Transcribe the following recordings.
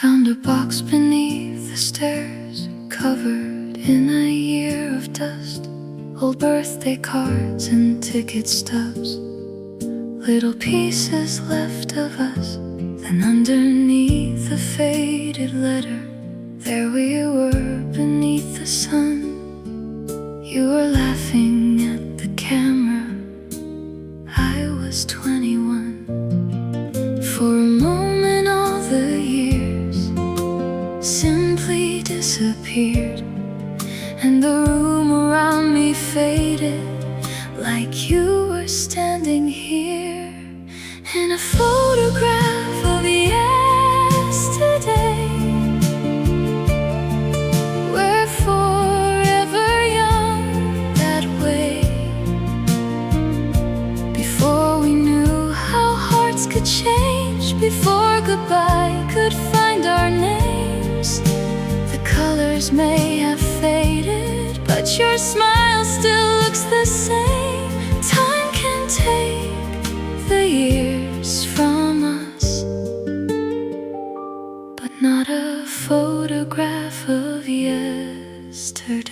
Found a box beneath the stairs, covered in a year of dust. Old birthday cards and ticket stubs, little pieces left of us. Then underneath the faded letter, there we were beneath the sun. You were laughing at the camera, I was 21. For a moment all the years simply disappeared, and the room around me faded, like you were standing here in a photograph of yesterday. We're forever young that way. Before we knew how hearts could change, before goodbye could find our names. The colors may have faded, but your smile still looks the same. Time can take the years from us, but not a photograph of yesterday.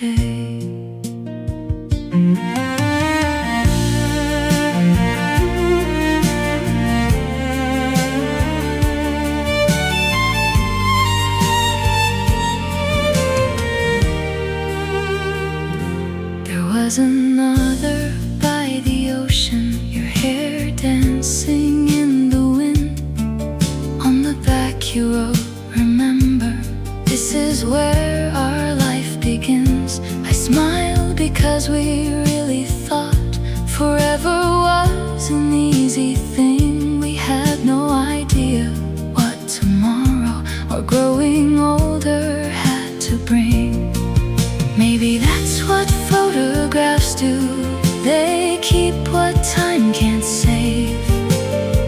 Was another by the ocean, your hair dancing in the wind. On the back you wrote, remember, this is where our life begins. I smiled because we really thought forever was an easy thing. We had no idea what tomorrow or growing older had to bring. Maybe that's what photographs do. They keep what time can't save.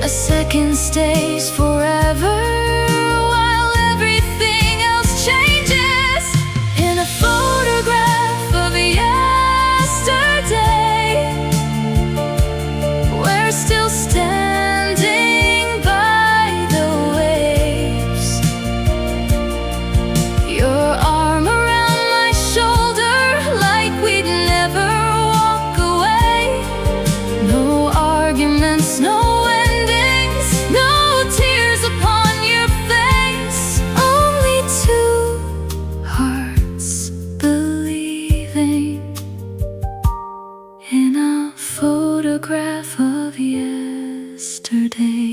A second stays forever, while everything else changes. In a photograph of yesterday, we're still standing by the waves. Your arm around my shoulder, like we'd never walk away. No arguments, no endings, no tears upon your face. Only two hearts believing in a photograph of yesterday.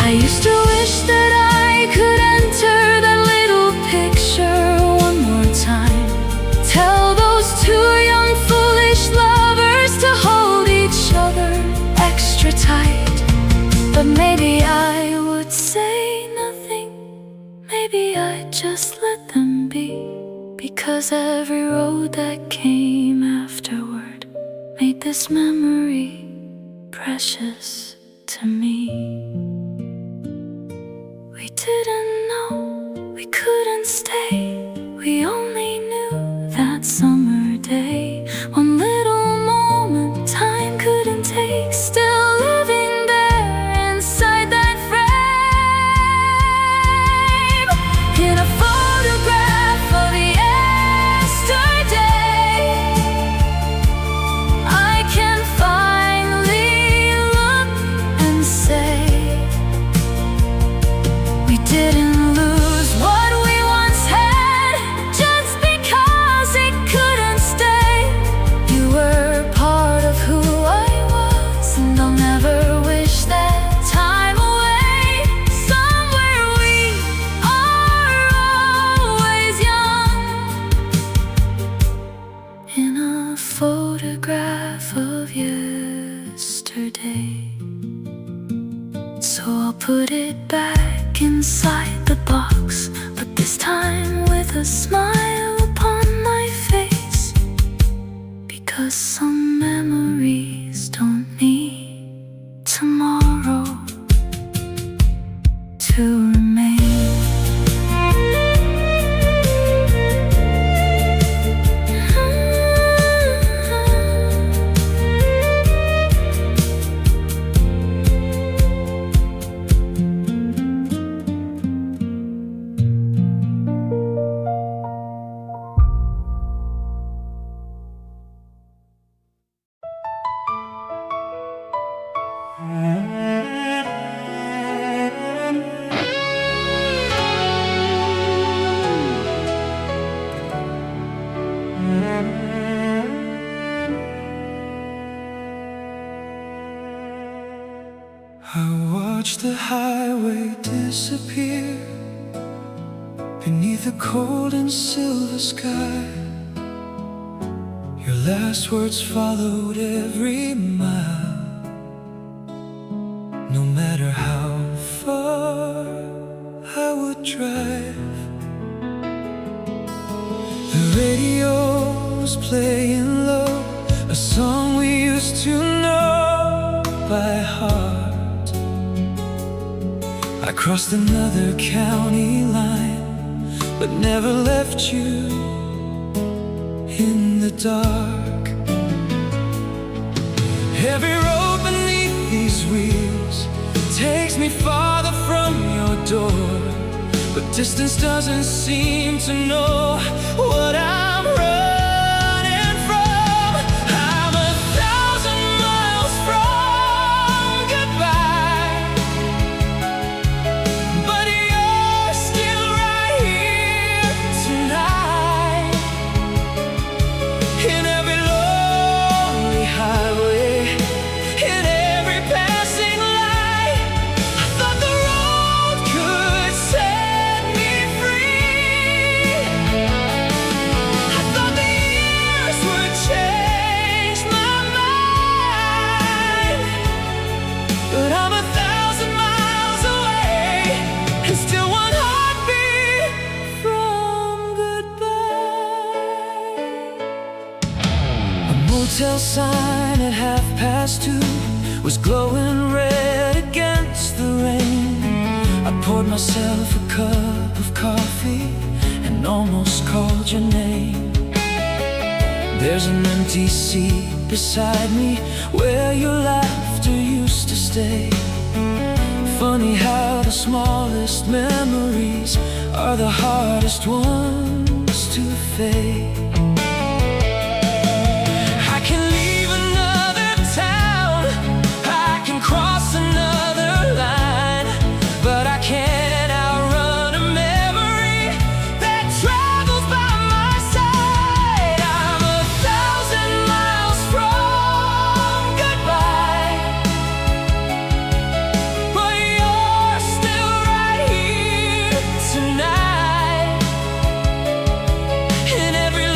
I used to wish that I could enter that little picture one more time. Tell those two young foolish lovers to hold each other extra tight. But maybe I would say nothing. Maybe I'd just let them be, because every road that came afterward made this memory precious to me. We didn't know we couldn't stay. We only knew that summer day, one little moment time couldn't take. Still living there inside that frame, in a photograph of yesterday. I can finally look and say, we didn't lose what we once had just because it couldn't stay. You were part of who I was, and I'll never wish that time away. Somewhere we are always young, in a photograph of yesterday. So I'll put it back inside the box, but this time with a smile upon my face, because some memories don't need tomorrow to remain. I watched the highway disappear beneath a cold and silver sky. Your last words followed every mile, no matter how far I would drive. The radio was playing low, a song we used to know by heart. I crossed another county line, but never left you in the dark. Every road beneath these wheels takes me farther from your door, but distance doesn't seem to know what I'm running from. I'm 1,000 miles from goodbye, but you're still right here tonight. In every lonely highway, in every passing light, I thought the road could set me free. I thought the years would change my mind, but I'm 1,000 miles away and still one heartbeat from goodbye. A motel sign at 2:30 was glowing red against the rain. I poured myself a cup of coffee and almost called your name. There's an empty seat beside me where your laughter used to stay. Funny how the smallest memories are the hardest ones to fade. I can leave another town, I can cross another line, but I can't outrun a memory that travels by my side. I'm 1,000 miles from goodbye, but you're still right here tonight. In every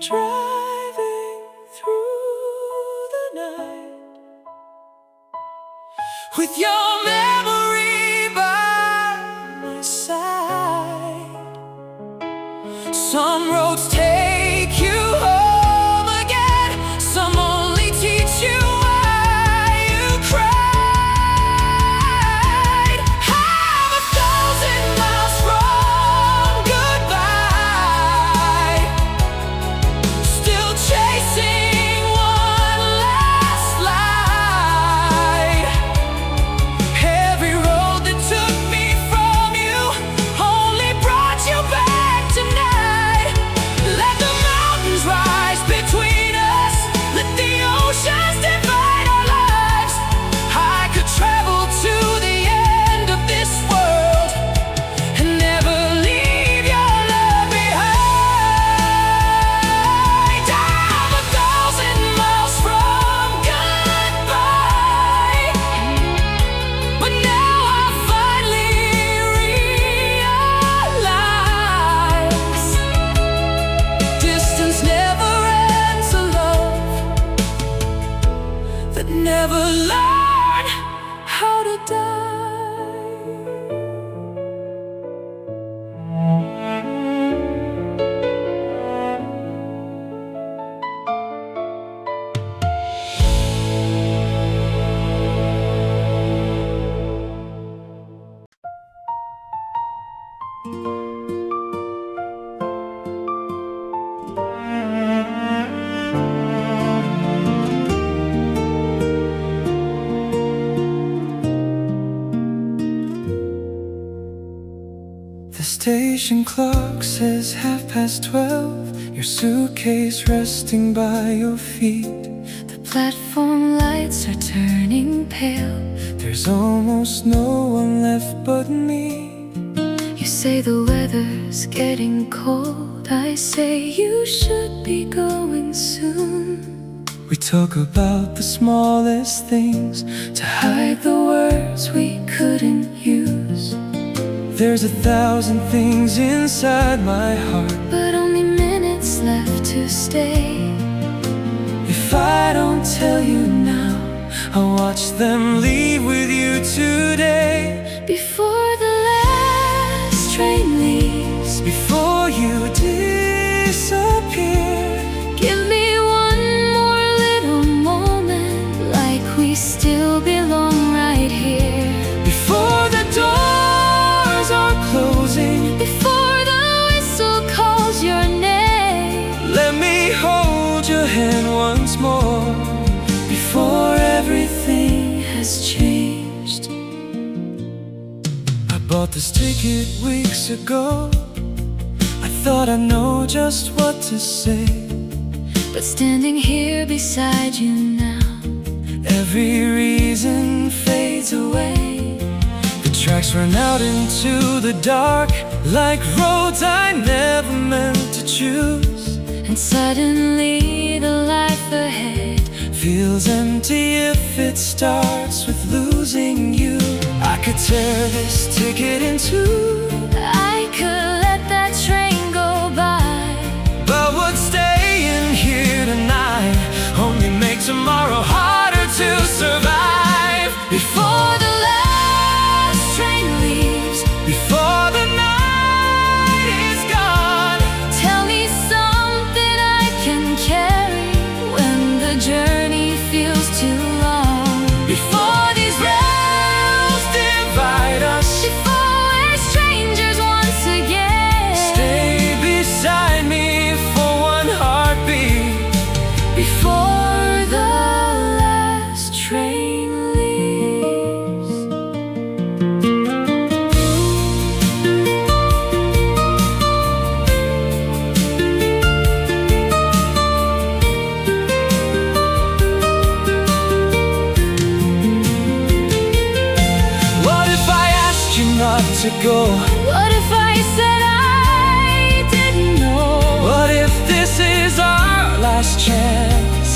driving through the night with your memory by my side. Some roads take you home again, some only teach you why you cried. I'm 1,000 miles from goodbye, still chasing one last light. Every road that took me from you only brought you back tonight. Let the mountains rise between us, let the oceans divide our lives. I could travel to the end of this world and never leave your love behind. I'm 1,000 miles from goodbye, but now I finally realize distance never ends a love that never learned how to die. The station clock says 12:30. Your suitcase resting by your feet. The platform lights are turning pale. There's almost no one left but me. You say the weather's getting cold. I say you should be going soon. We talk about the smallest things To hide the words we couldn't use, There's 1,000 things inside my heart. but only minutes left to stay. If I don't tell you now, I'll watch them leave with you today. Before the last train leaves, Before you disappear, give me one more little moment, like we still belong right here. before the doors are closing, Before the whistle calls your name, let me hold your hand once more. Before everything has changed. I bought this ticket weeks ago. I thought I know just what to say. But standing here beside you now, Every reason fades away. The tracks run out into the dark, like roads I never meant to choose. and suddenly the life ahead Feels empty if it starts with losing you. I could tear this ticket in two, I could let that train go by, but would staying here tonight only make tomorrow harder to survive. before the last train leaves. Before the night is gone, Tell me something I can carry when the journey feels too long. before these rails divide us, Before we're strangers once again. stay beside me for one heartbeat. Before the last train leaves. What if I asked you not to go? What if I said I didn't know? What if this is our last chance?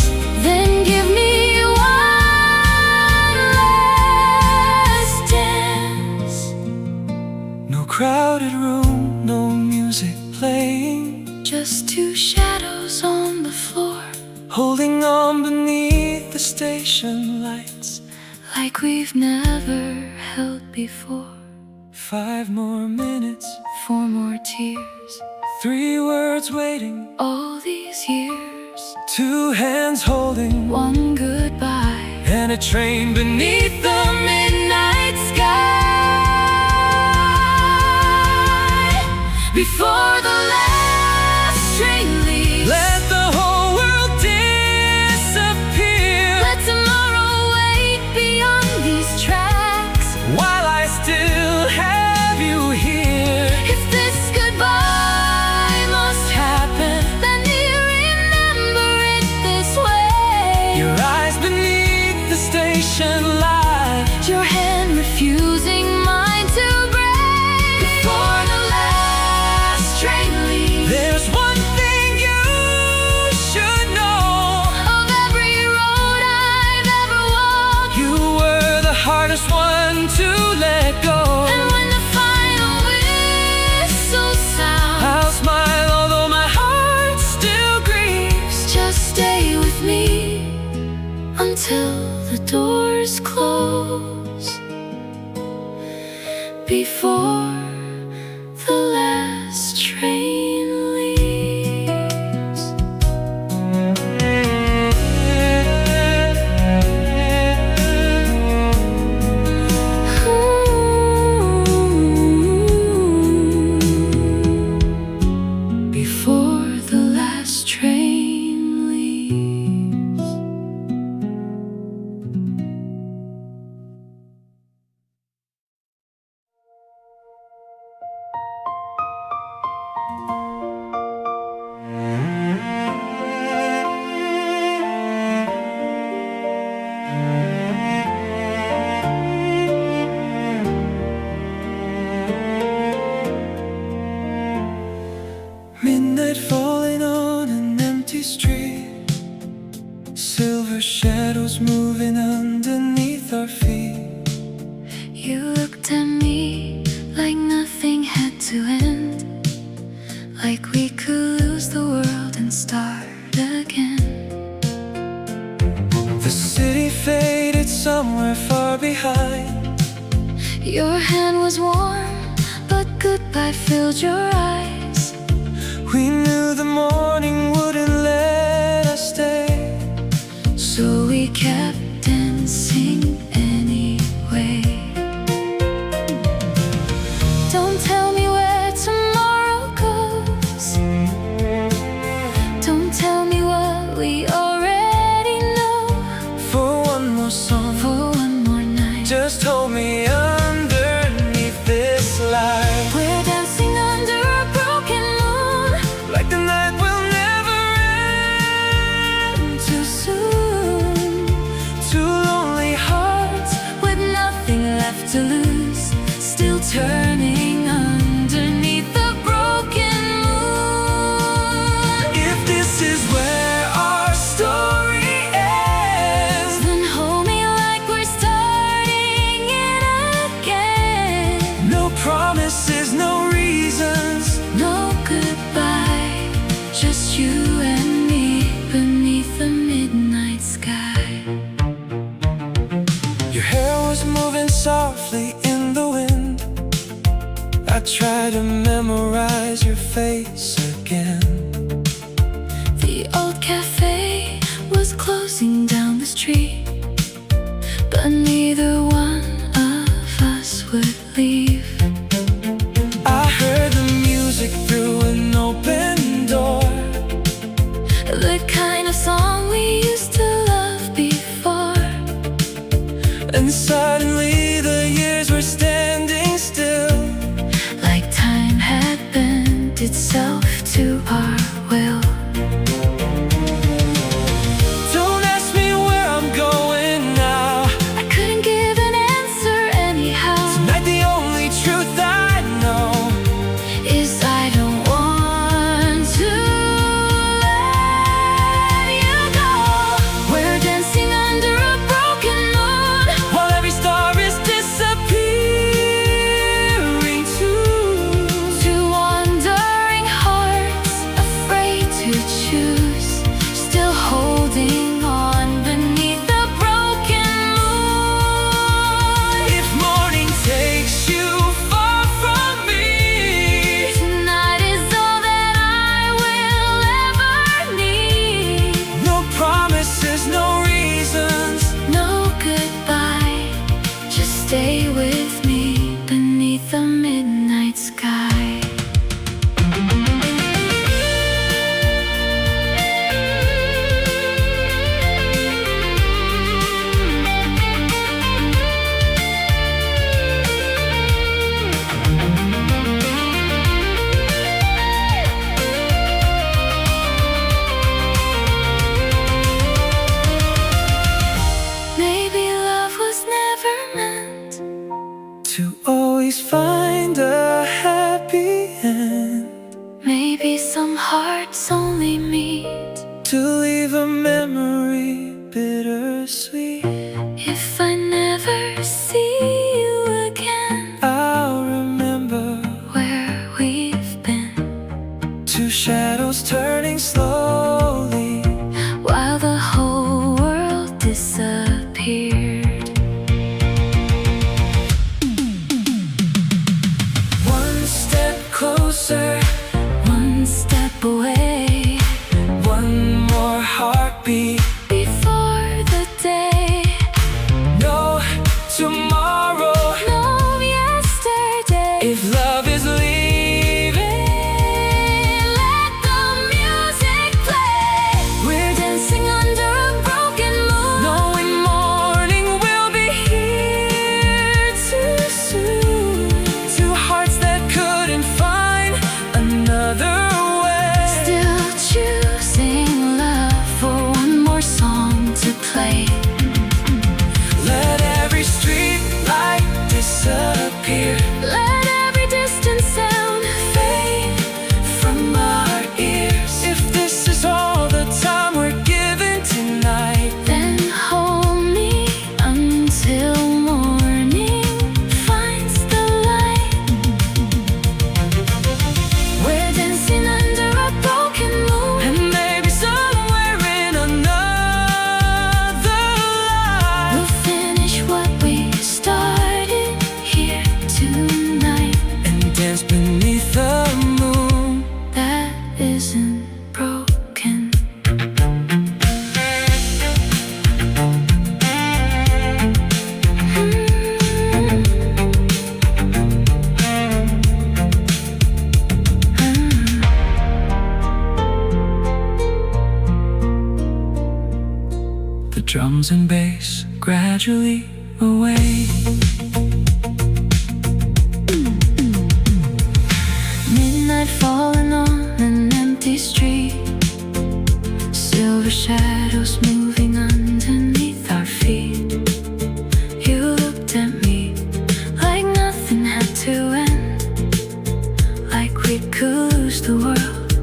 Then give me one last dance. No crowded room, no music playing, Just two shadows on holding on beneath the station lights, like we've never held before. 5 more minutes, 4 more tears, 3 words waiting, all these years, 2 hands holding, 1 goodbye, and a train beneath the midnight sky. Before the last train leaves, Let the whole world disappear. let tomorrow wait beyond these tracks. While I still have you here, If this goodbye must happen, then you remember it this way. your eyes beneath the station light, Your hand refusing mine to break. Before the last train leaves, there's one thing you should know. of every road I've ever walked, You were the hardest one to let go. and when the final whistle sounds, I'll smile although my heart still grieves. just stay with me until the doors close. Before the last train leaves. Before the last train leaves. Midnight falling on an empty street, silver shadows moving underneath our feet. You looked at me like nothing had to end, like we could lose the world and start again. The city faded somewhere far behind. Your hand was warm, but goodbye filled your eyes. We knew the morning wouldn't let us stay, So we kept dancing anyway. Don't tell me where tomorrow goes. Don't tell me what we already know. for one more song. For one more night, Just hold me underneath this light, we're dancing under a broken moon. like the night will never end. Too soon, 2 lonely hearts, with nothing left to lose, still turning underneath the broken moon. if this is where our story ends, Then hold me like we're starting it again. no promises, no reasons. No goodbye, just you and me beneath the midnight sky. Your hair was moving softly in the wind. I tried to memorize your face again. The old cafe was closing down the street, but neither one of us would leave. I heard the music through an open door, The kind of song we used to love before. and suddenly the years were standing still, Like time had bent itself to our will. Don't ask me where I'm going now. I couldn't give an answer anyhow. Tonight the only truth I know Is I don't want to let you go. We're dancing under a broken moon, while every star is disappearing too. two wandering hearts afraid to to leave a memory bittersweet. If I never see you again, I'll remember where we've been. two shadows turning slowly While the whole world disappeared. One step closer, One step away one more heartbeat. before the day. No tomorrow. No yesterday. If love is leaving, Let the music play. We're dancing under a broken moon, knowing morning will be here too soon. Two hearts that couldn't find another way. still choosing love for one more song to play. Let every street light disappear. Let every distant sound Fade from our ears. If this is all the time we're given tonight, then hold me until morning finds the light. We're dancing under a broken moon, and maybe somewhere in another life, we'll finish what we started here tonight. and dance beneath the moon. That isn't broken. The drums and bass gradually away. Midnight falling on an empty street, silver shadows moving underneath our feet. You looked at me like nothing had to end, like we could lose the world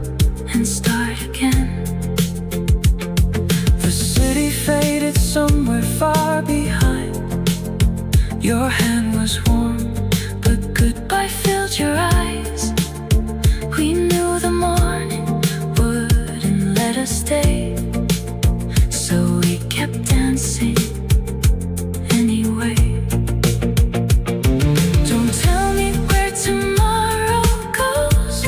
and start again. The city faded somewhere far behind. Your hand was warm, But goodbye filled your eyes. We knew the morning wouldn't let us stay, so we kept dancing anyway. Don't tell me where tomorrow goes.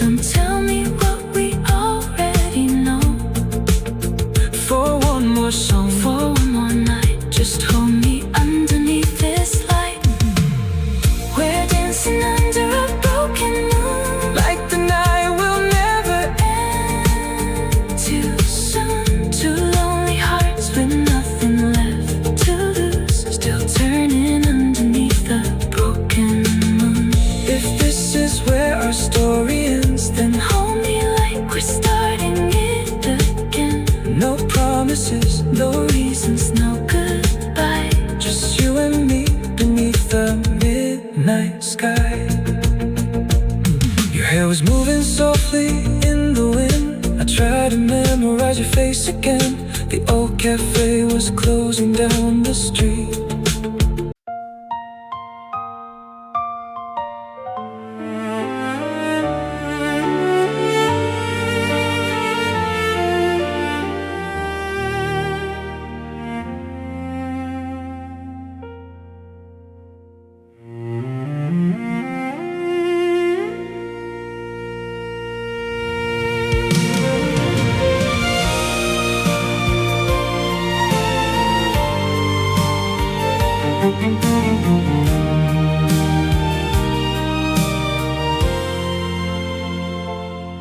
Don't tell me what we already know. for one more song. For one more night, just hold me underneath this light. We're dancing under a broken moon, Like the night will never end too soon. Two lonely hearts with nothing left to lose, still turning underneath the broken moon. If this is where our story ends, then Hold me like we're starting it again. no promises, No reasons, no goodbye. just you and me beneath the midnight sky. Your hair was moving softly in the wind. I tried to memorize your face again. The old cafe was closing down the street.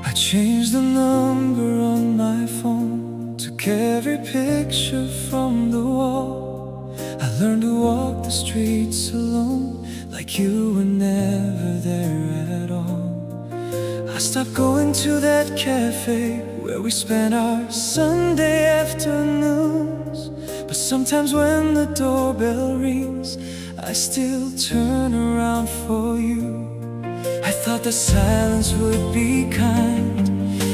I changed the number on my phone, took every picture from the wall. I learned to walk the streets alone, like you were never there at all. I stopped going to that cafe where we spent our Sunday afternoons. But sometimes when the doorbell rings, I still turn around for you. I thought the silence would be kind.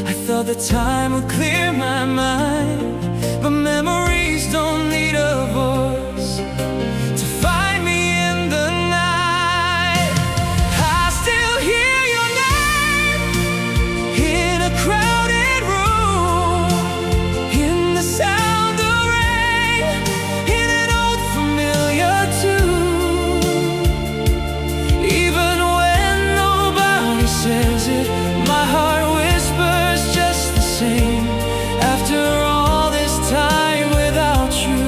I thought the time would clear my mind, but memories don't need a voice to find me in the night. I still hear your name in a crowded room, in the sound of rain, in an old familiar tune. Even when nobody says it, my heart whispers just the same. After all this time without you,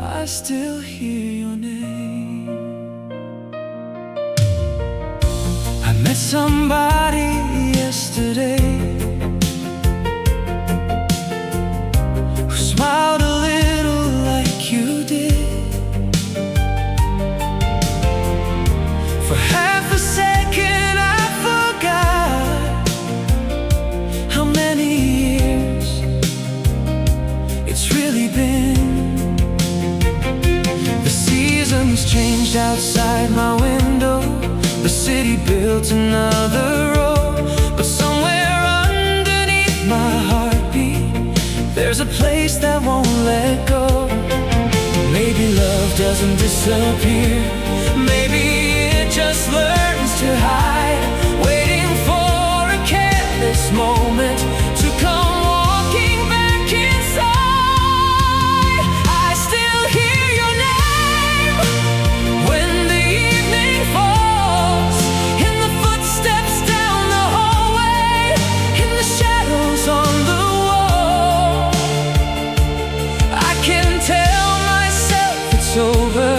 I still hear your name. I met somebody yesterday who smiled a little like you did. For half a second I forgot how many years it's really been. The seasons changed outside my window, the city built another road, but somewhere underneath my heartbeat there's a place that won't let go. Maybe love doesn't disappear, maybe it just learns to hide, waiting for a careless moment to come walking back inside. I still hear your name when the evening falls, in the footsteps down the hallway, in the shadows on the wall. I can tell myself it's over,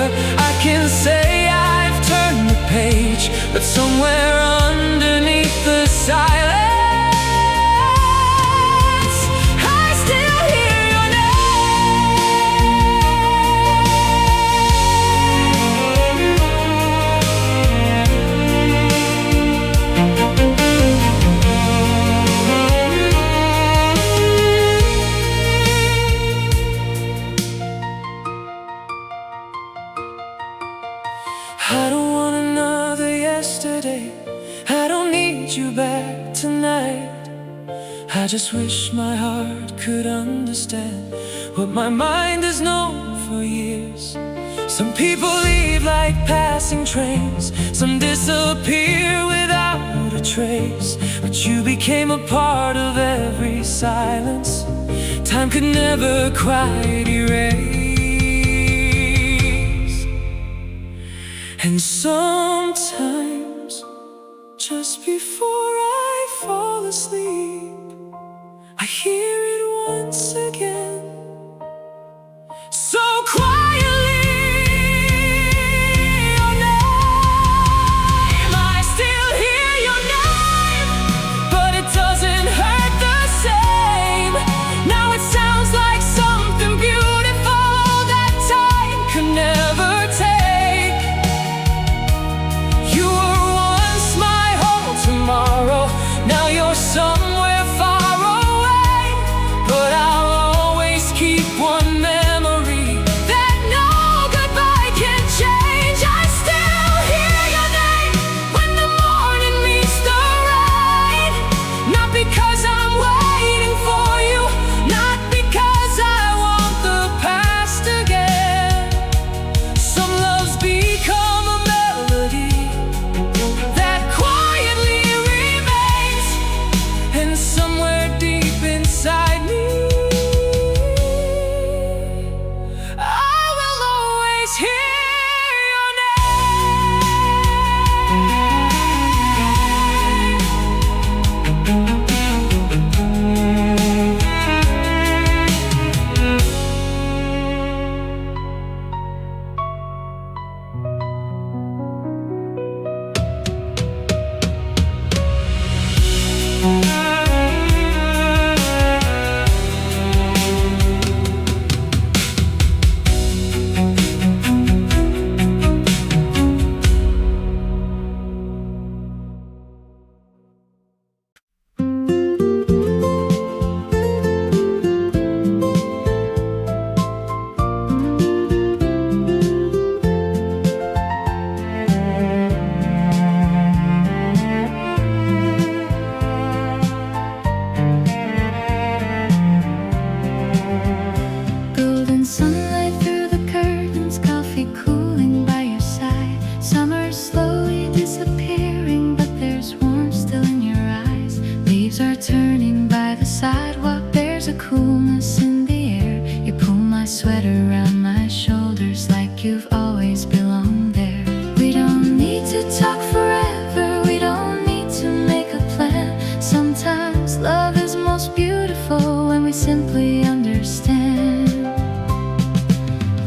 I can say I've turned the page, but somewhere underneath the silence I still hear your I don't want another yesterday, I don't need you back tonight. I just wish my heart could understand what my mind has known for years. Some people leave like passing trains, some disappear without a trace, but you became a part of every silence time could never quite erase. And sometimes, just before I fall asleep, I hear it once again, so quietly, your name. I still hear your name, but it doesn't hurt the same. Now it sounds like something beautiful that time could never take. You were once my whole tomorrow, now you're somewhere far away, but I'll always keep one memory that no goodbye can change. I still hear your name when the morning meets the rain, not because I'm waiting for you, not because I want the past again. Some loves become a melody that quietly remains, and somewhere deep inside me I will always hear your name. Leaves are turning by the sidewalk. There's a coolness in the air. You pull my sweater around my shoulders like you've always belonged there. We don't need to talk forever. We don't need to make a plan. Sometimes love is most beautiful when we simply understand.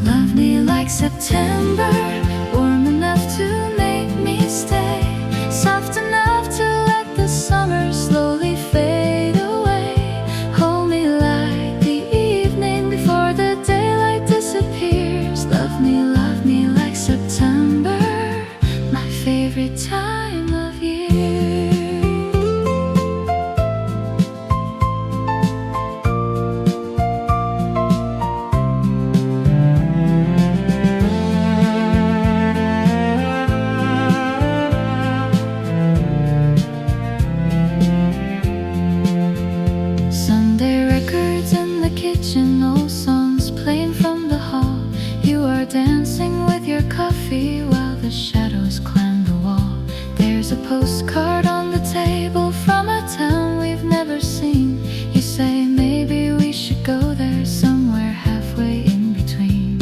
Love me like September, warm enough to make me stay, soft enough to let the summer slowly fade away. Hold me like the evening before the daylight disappears. Love me like September, my favorite time of year. Sunday records in the kitchen, old songs playing from the hall. You are dancing with your coffee while the shadows climb the wall. There's a postcard on the table from a town we've never seen. You say maybe we should go there, somewhere halfway in between.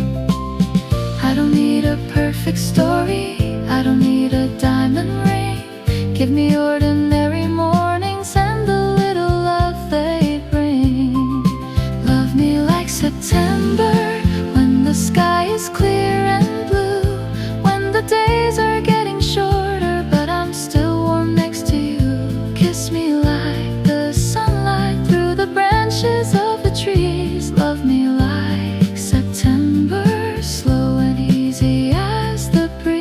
I don't need a perfect story, I don't need a diamond ring. Give me ordinary mornings and the little love they bring. Love me like September, when the sky is clear and blue, when the days are getting shorter but I'm still warm next to you. Kiss me like the sunlight through the branches of the trees. Love me like September, slow and easy as the breeze.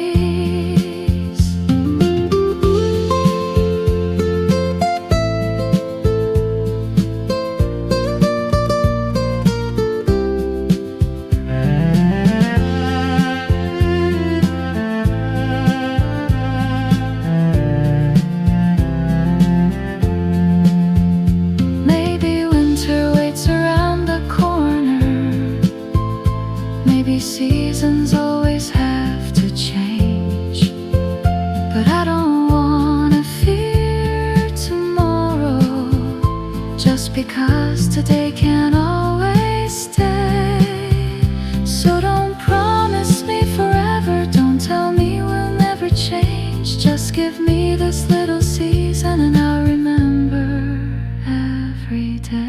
Maybe winter waits around the corner. Maybe seasons always have to change. But I don't wanna fear tomorrow, just because today can't always stay. So don't promise me forever, don't tell me we'll never change. Just give me this little season and I'll remember every day.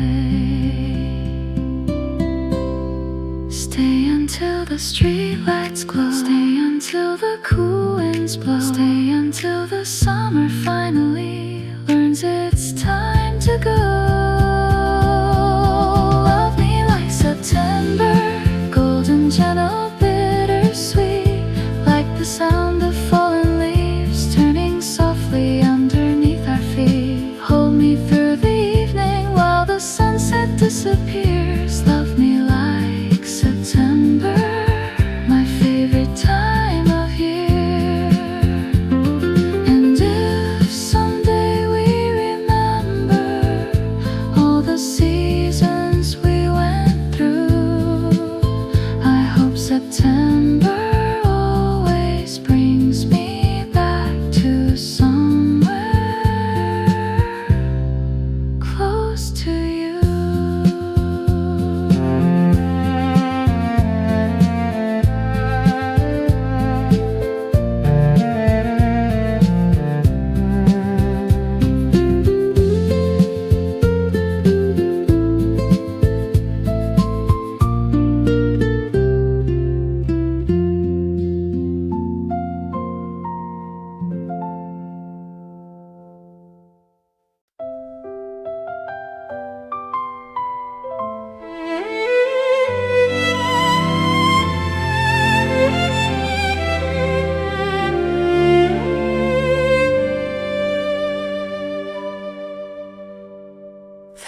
Stay until the streetlights glow, stay until the cool winds blow, stay until the summer finally learns it's time to go. Love me like September, golden, gentle, bittersweet, like the sound of falling leaves turning softly underneath our feet. Hold me through the evening while the sunset disappears. Love me like September, my favorite time of year. And if someday we remember all the seasons we went through, I hope September always brings me back to somewhere close to you.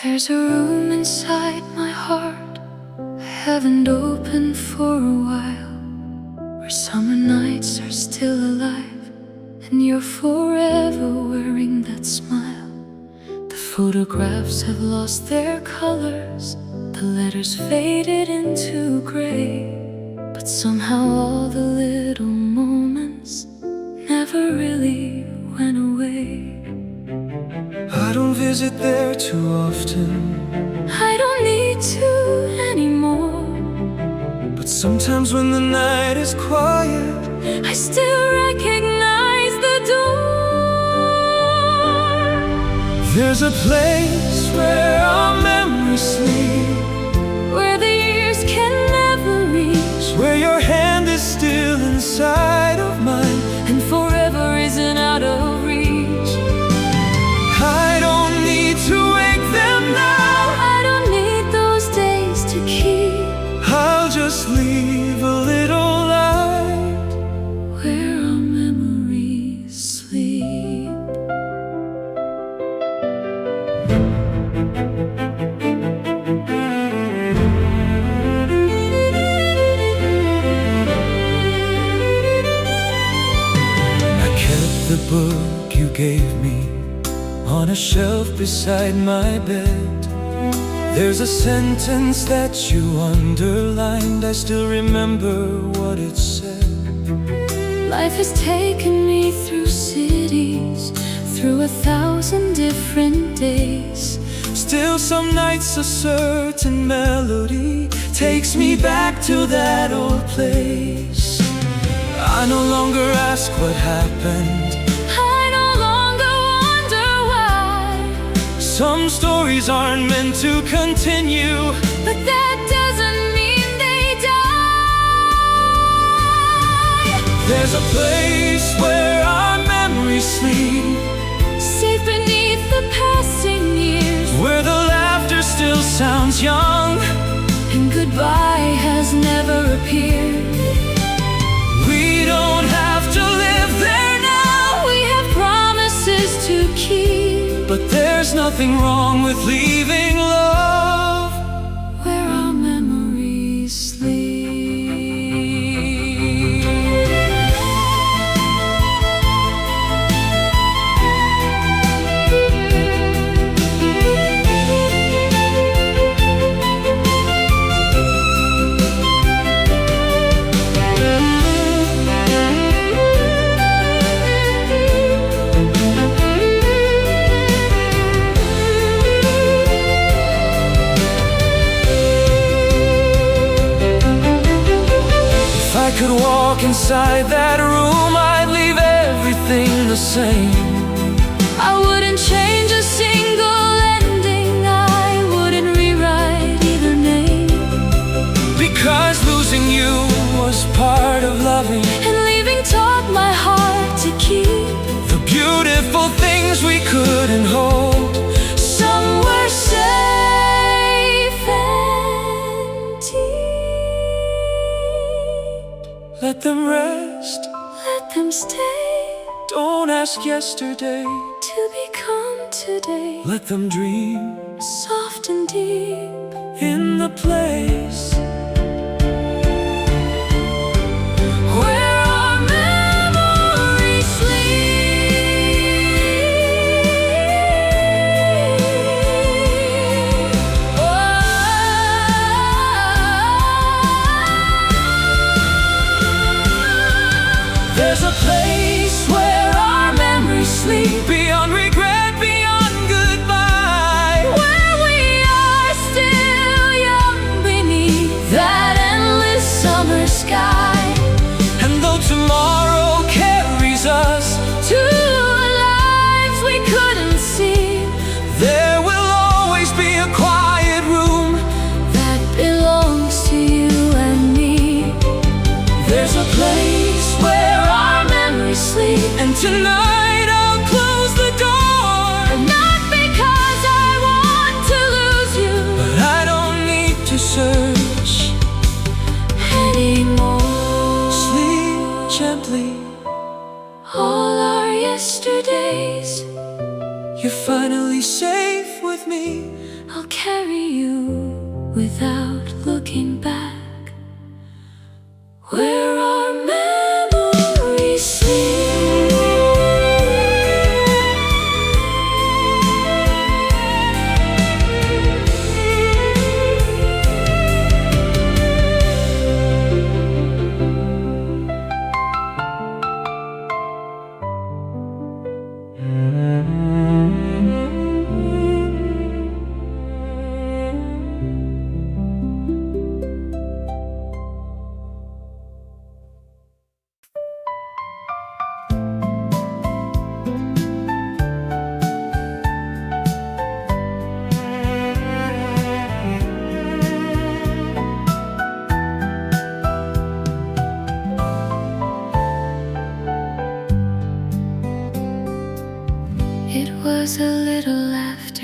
There's a room inside my heart I haven't opened for a while, where summer nights are still alive and you're forever wearing that smile. The photographs have lost their colors, the letters faded into gray, but somehow all the little moments never really went away. I don't feel visit there too often. I don't need to anymore. But sometimes when the night is quiet, I still recognize the door. there's a place where our memories sleep, Where the years can never reach, where your hand is still inside of mine, and forever isn't out of reach. I don't need to wake them now. I don't need those days to keep. I'll just leave a little light Where our memories sleep. I kept the book you gave me on a shelf beside my bed. There's a sentence that you underlined. I still remember what it said. Life has taken me through cities, through 1,000 different days. Still some nights a certain melody takes me back to that old place. I no longer ask what happened. I no longer wonder why. Some stories aren't meant to continue, But that doesn't mean they die. there's a place where our memories sleep, Safe beneath the passing years, where the laughter still sounds young. and goodbye has never appeared. We don't have to live there now, We have promises to keep. but there's nothing wrong with leaving love Where our memories sleep. If I could walk inside that room, I'd leave everything the same. I wouldn't change a single ending. I wouldn't rewrite either name. Because losing you was part of loving. And leaving taught my heart to keep. The beautiful things we couldn't hold, Some were safe and deep. let them rest. Let them stay Don't ask yesterday. to become today. Let them dream Soft and deep. in the place Where our memories sleep. Oh. there's a place where our memories sleep, beyond regret, beyond goodbye. Where we are still young beneath that endless summer sky. And though tomorrow carries us, To lives we couldn't see, there will always be a quiet room. that belongs to you and me. There's a place where our memories sleep, and tonight I'll close the door. Not because I want to lose you But I don't need to search. anymore. Sleep gently, All our yesterdays, you're finally safe with me. I'll carry you without looking back. Where our memories sleep.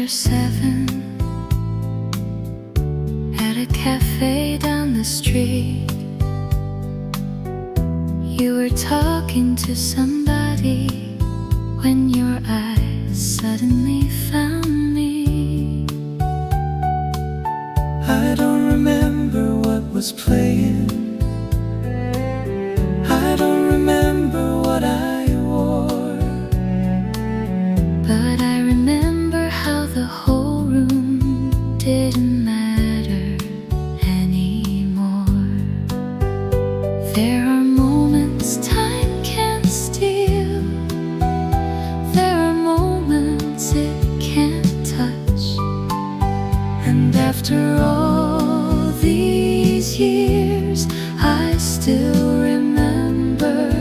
were 7 at a cafe down the street. You were talking to somebody when your eyes suddenly found me. I don't remember what was playing. I don't remember what I wore, but I remember how the whole room didn't matter anymore. There are moments time can't steal. There are moments it can't touch. And after all these years, I still remember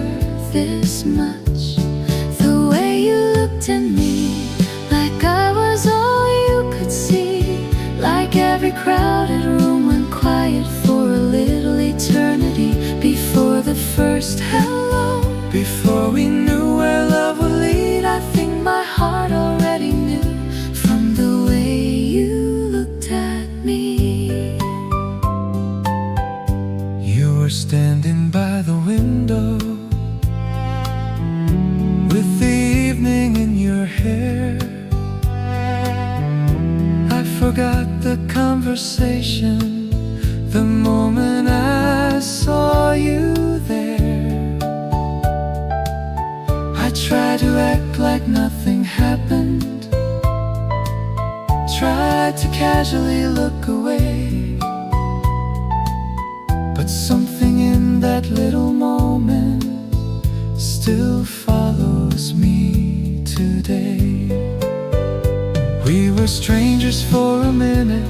this much. The way you looked at me, like I was all you could see. Like every crowded room went quiet for a little eternity. Before the first hello, before we knew where love would lead. I think my heart already knew from the way you looked at me. You were standing by the window with the evening in your hair. I forgot the conversation the moment I saw you there. I tried to act like nothing happened, tried to casually look away, but something in that little moment still follows me today. We were strangers for a minute,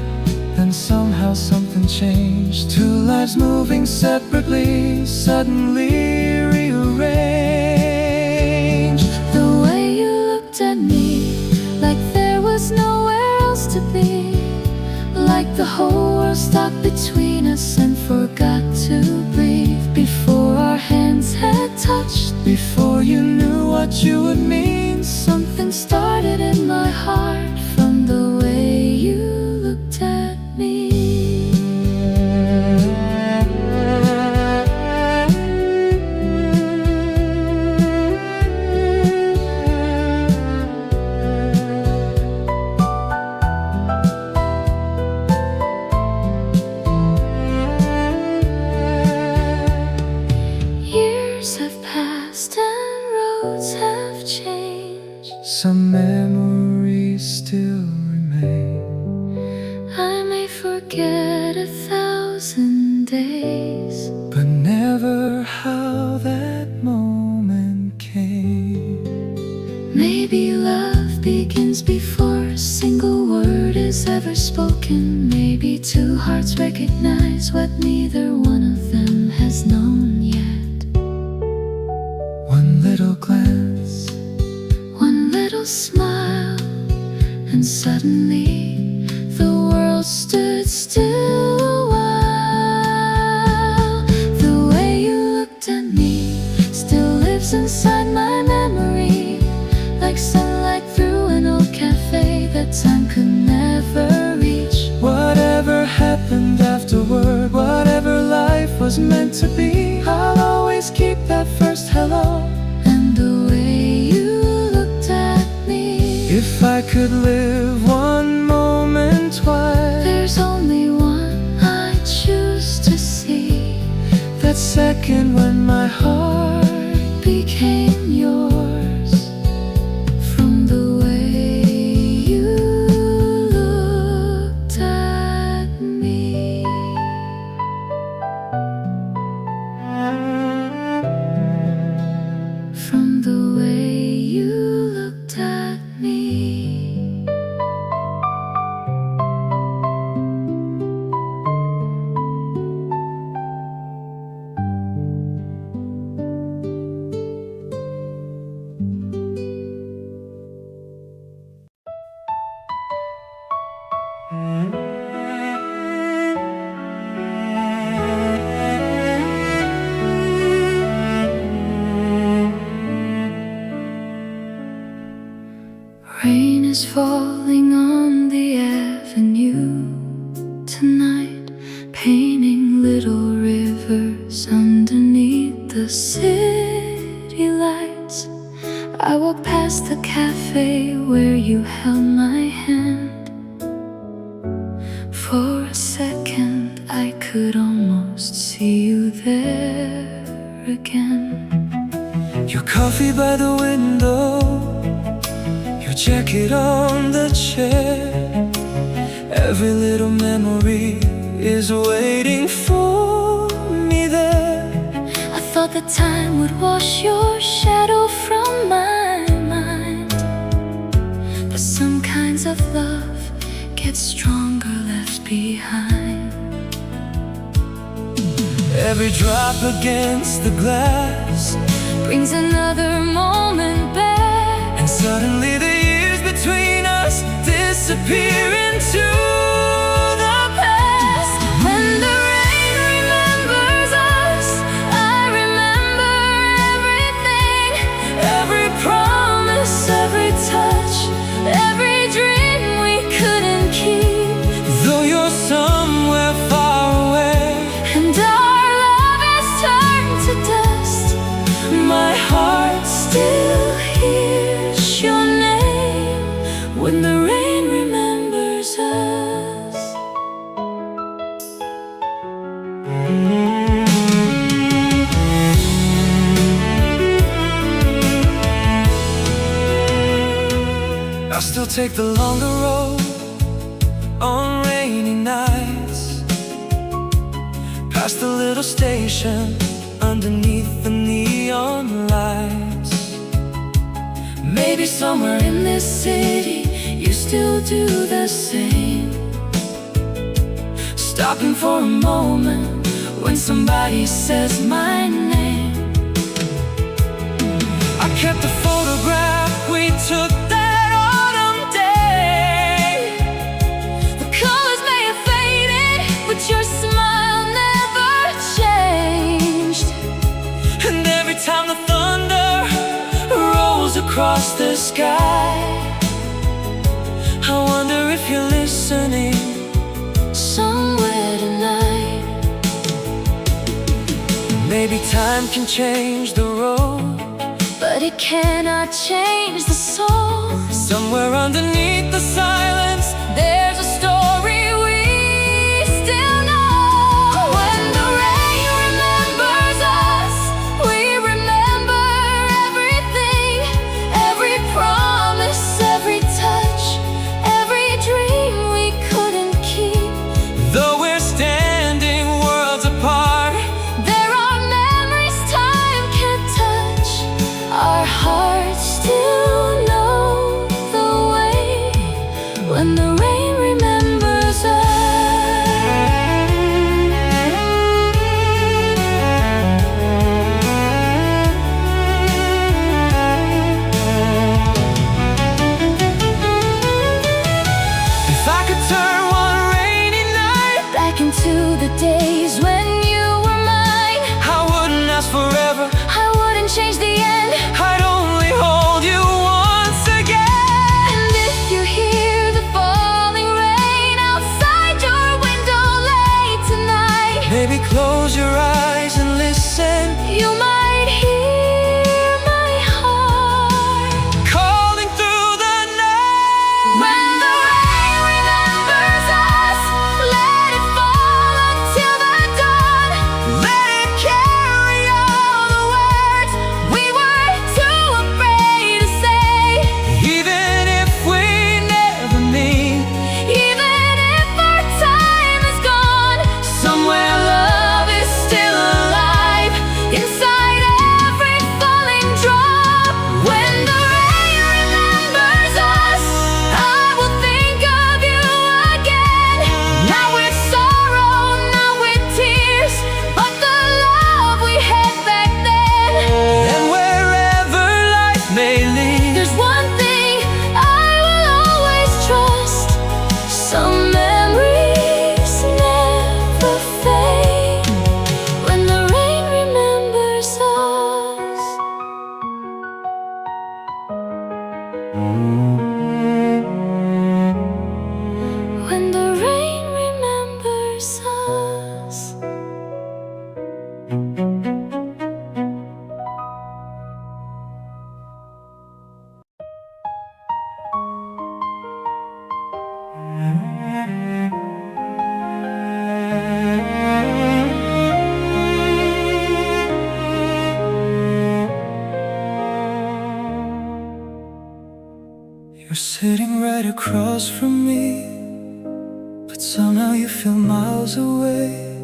then somehow something changed. Two lives moving separately, suddenly rearranged. The way you looked at me, like there was nowhere else to be. Like the whole world stopped between us and forgot to breathe. Before our hands had touched, before you knew what you would mean, something started in my heart from the way you looked at me. Years have passed and roads have changed. some memories still remain. I may forget 1,000 days, But never how that moment came. maybe love begins before a single word is ever spoken. Maybe two hearts recognize what neither one of them has known yet. One little glance, One little smile, and suddenly the world stood still a while. The way you looked at me still lives inside my memory, like sunlight through an old cafe that time could never reach. whatever happened afterward, whatever life was meant to be, I'll always keep that first hello. And the way you looked at me, If I could live one moment twice, there's only one I choose to see. that second when my heart Became yours from the way you looked at me. From the way you looked at me. Rain is falling on Every little memory is waiting for me there. I thought that time would wash your shadow from my mind, but some kinds of love get stronger left behind. Every drop against the glass brings another moment back, and suddenly the years between us disappear into the past. when the rain remembers us, I remember everything, Every promise, every touch, every dream we couldn't keep. though you're somewhere far away, And our love has turned to dust, my heart still hears your name when the rain remembers us. I still take the longer road on rainy nights, past the little station underneath the neon lights. Maybe somewhere in this city you still do the same, Stopping for a moment when somebody says my name. I kept the photograph we took that autumn day. The colors may have faded, but your smile never changed. And every time the thunder rolls across the sky, I wonder if you're listening Somewhere tonight, Maybe time can change the road, but it cannot change the soul. somewhere underneath the silence There's a story we still know. When the rain remembers us, we remember everything, every promise, every touch, every dream we couldn't keep. though we're standing worlds apart. There are memories time can't touch. Our hearts still know the way when the rain remembers us. If I could turn one rainy night, Back into the days when you were mine, I wouldn't ask forever, I wouldn't change the end. I'd only hold you once again. And if you hear the falling rain outside your window late tonight, Maybe close your eyes and listen, you might hear my heart calling through the night. when the rain remembers us. Let it fall until the dawn. Let it carry all the words We were too afraid to say, even if we never meet. even if our time is gone. Somewhere love is still alive inside every falling drop. When the rain remembers us, I will think of you again. Not with sorrow, not with tears, but the love we had back then. And wherever life may lead, There's one thing I will always trust. Some memories never fade when the rain remembers us. When the rain remembers us. you're sitting right across from me, Somehow you feel miles away.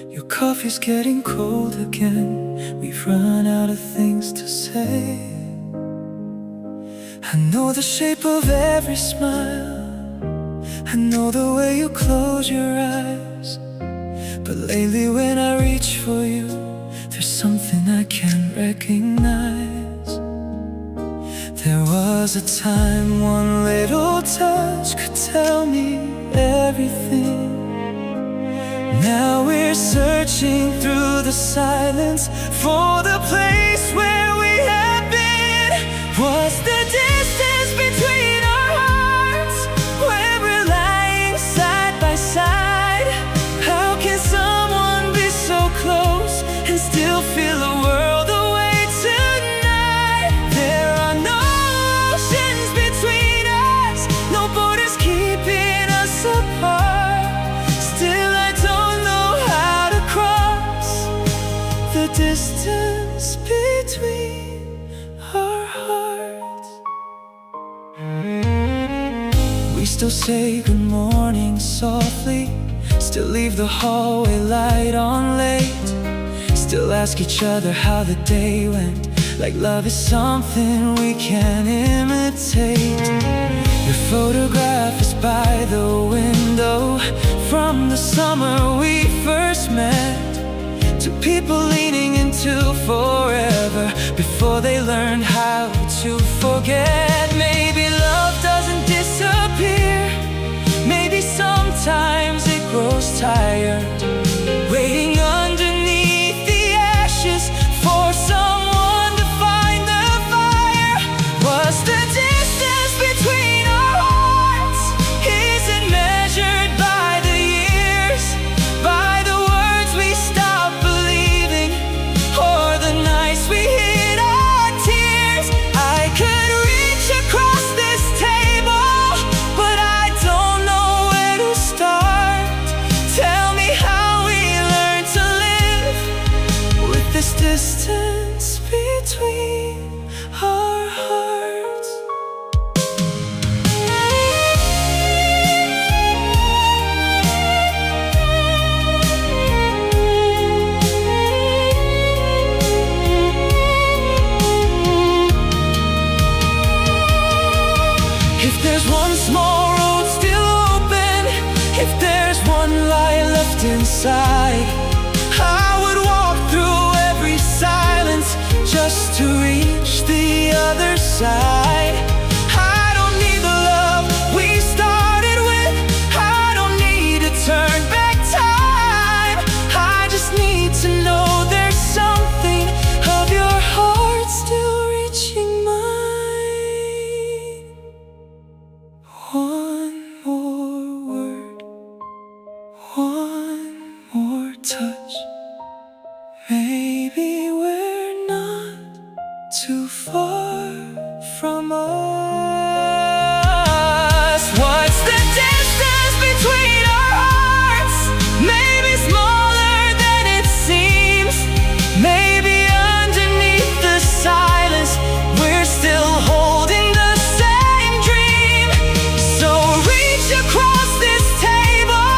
Your coffee's getting cold again. We've run out of things to say. I know the shape of every smile. I know the way you close your eyes. But lately when I reach for you, there's something I can't recognize. There was a time one little touch could tell me everything. Now we're searching through the silence for the place where we have been. What's the distance between our hearts when we're lying side by side? How can someone be so close and still feel a world away tonight? There are no oceans between us, no borders keeping us apart. Still I don't know how to cross the distance between our hearts. We still say good morning softly, still leave the hallway light on late, still ask each other how the day went, like love is something we can't imitate. Your photograph is by the window from the summer we first met. Two people leaning into forever before they learned how to forget. Maybe love doesn't disappear, maybe sometimes it grows tired, waiting underneath the ashes for someone to find the fire. What's the distance between our hearts? Is it measured by the years, by the words we stop believing, or the nights we hid our tears? I could reach across this table, but I don't know where to start. Tell me how we learn to live with this distance between our hearts. If there's one small road still open, if there's one light left inside, I would walk through every silence just to reach the other side. I don't need the love we started with, I don't need to turn back time. I just need to know there's something of your heart still reaching mine. One more word, one more touch. Maybe we're not too far from us. What's the distance between our hearts? Maybe smaller than it seems. Maybe underneath the silence we're still holding the same dream. So reach across this table,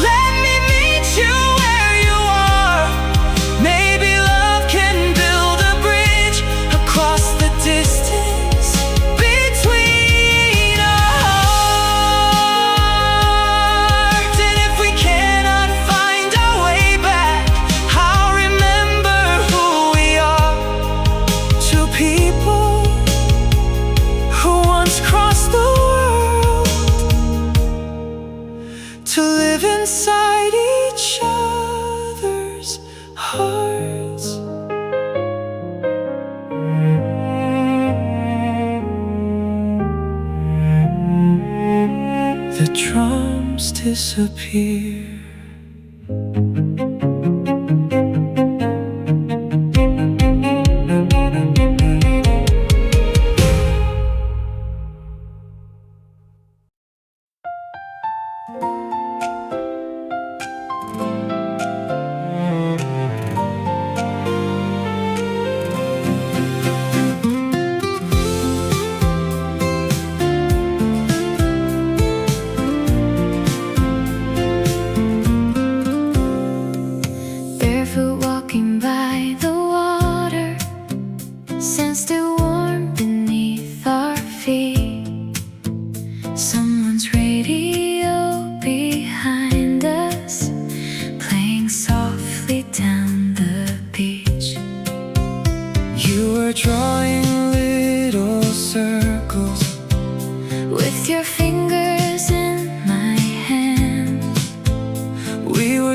let me meet you where you are. Maybe love can build a bridge across the distance between our hearts. And if we cannot find our way back, I'll remember who we are. Two people who once crossed the world to live inside each other's hearts. The drums disappear.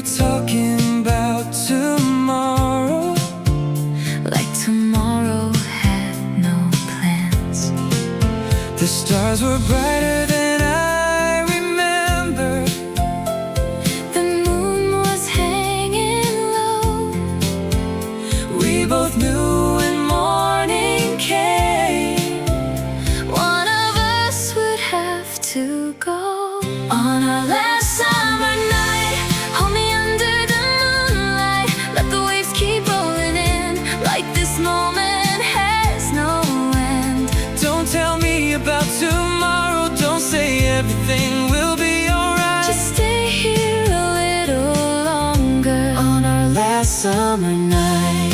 were talking about tomorrow, like tomorrow had no plans. the stars were brighter than I remember. The moon was hanging low. We both knew when morning came, One of us would have to go. On our last summer night, hold me under the moonlight. Let the waves keep rolling in, like this moment has no end. don't tell me about tomorrow, don't say everything will be alright. Just stay here a little longer. On our last summer night,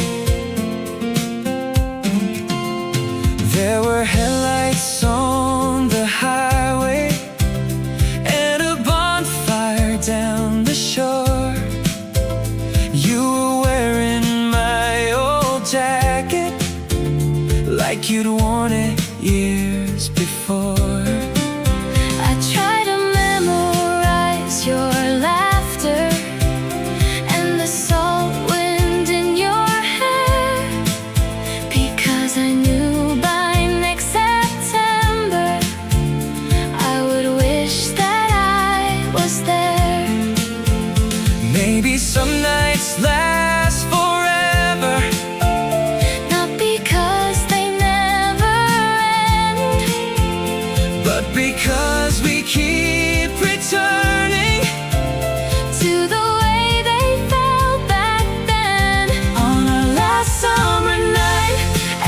There were headlights on the highway and a bonfire down the shore. You were wearing my old jacket like you'd worn it years before. I try to memorize your laughter and the salt wind in your hair, because I knew by next September I would wish that I was there. Maybe some nights last forever, Not because they never end, but because we keep returning to the way they felt back then. On our last summer night,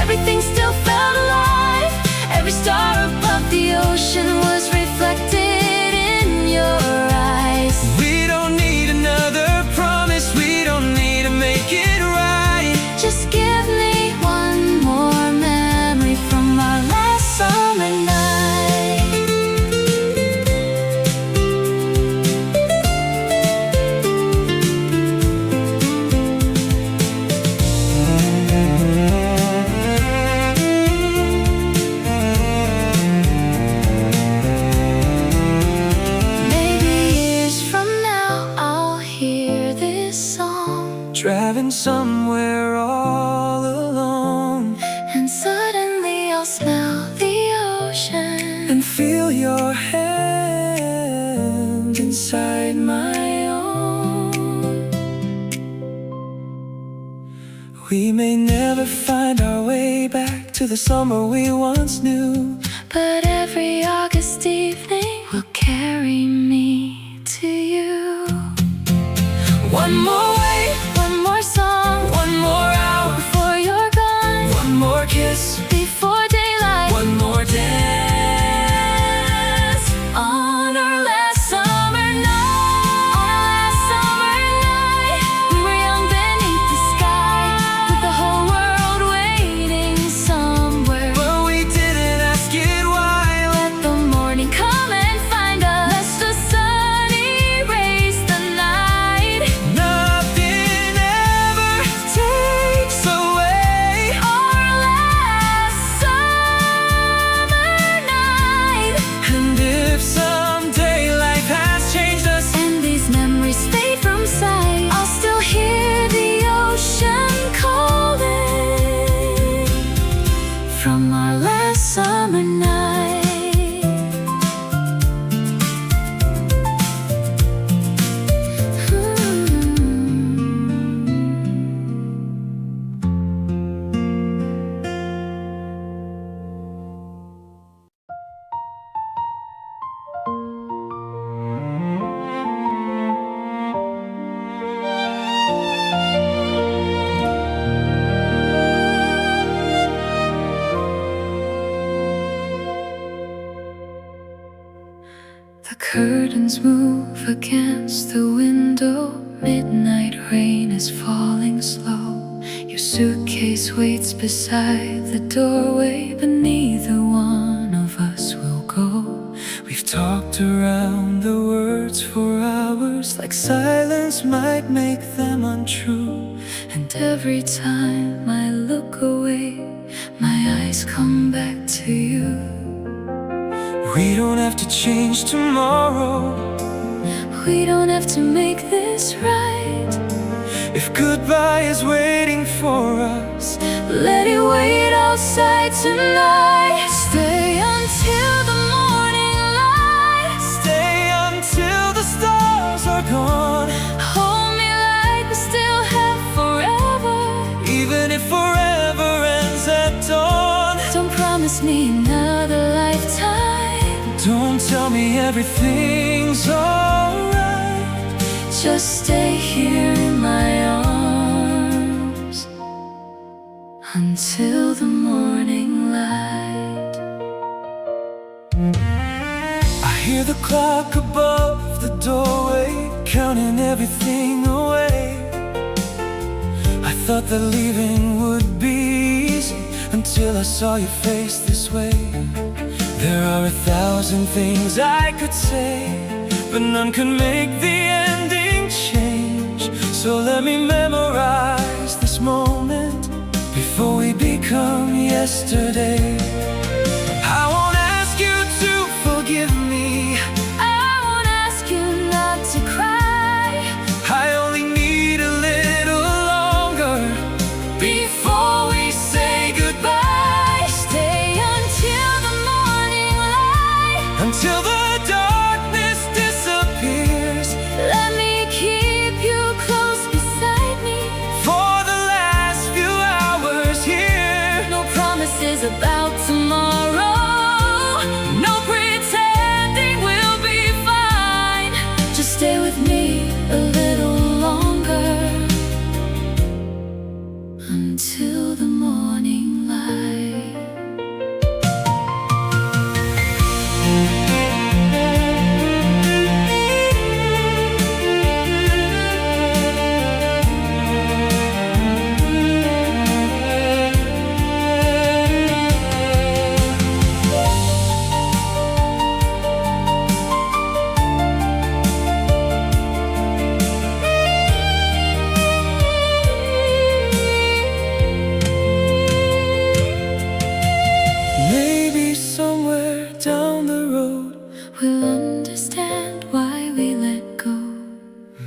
everything still felt alive. Every star above the ocean was reflected in your eyes. We don't need another promise, we don't need to make it right. Just give me one more memory from our last summer night. Maybe years from now I'll hear this song, Driving somewhere all alone and suddenly I'll smell the ocean. and feel your hand inside my own. We may never find our way back to the summer we once knew, But every August evening will carry me to you. one more wait, One more song one more hour, before you're gone, one more kiss, before daylight. one more dance. On our last summer night, on our last summer night, we were young beneath the sky, with the whole world waiting somewhere. But we didn't ask it why. Let the morning come and find us. Let the sun erase the night. Nothing ever takes away Our last summer night. And if someday life has changed us, And these memories fade from sight, I'll still hear the ocean calling from our last summer night. The curtains move against the window. Midnight rain is falling slow. Your suitcase waits beside the doorway, but neither one of us will go. we've talked around the words for hours, like silence might make them untrue. And every time I look away, my eyes come back to you. We don't have to change tomorrow, We don't have to make this right. If goodbye is waiting for us, Let it wait outside tonight. Stay until the morning light. stay until the stars are gone. Hold me like we still have forever. Even if forever ends at dawn. Don't promise me another lifetime. Don't tell me everything's alright. Just stay here in my arms until the morning light. I hear the clock above the doorway, counting everything away. I thought that leaving would be easy until I saw your face this way. There are 1,000 things I could say, but none can make the ending change. So let me memorize this moment before we become yesterday. I won't ask you to forgive me. I won't ask you not to cry. I only need a little longer before we say goodbye. Stay until the morning light. Until the darkness disappears. Let me keep you close beside me. For the last few hours here. No promises about tomorrow. No pretending we'll be fine. Just stay with me a little longer until the morning light. Maybe somewhere down the road, We'll understand why we let go.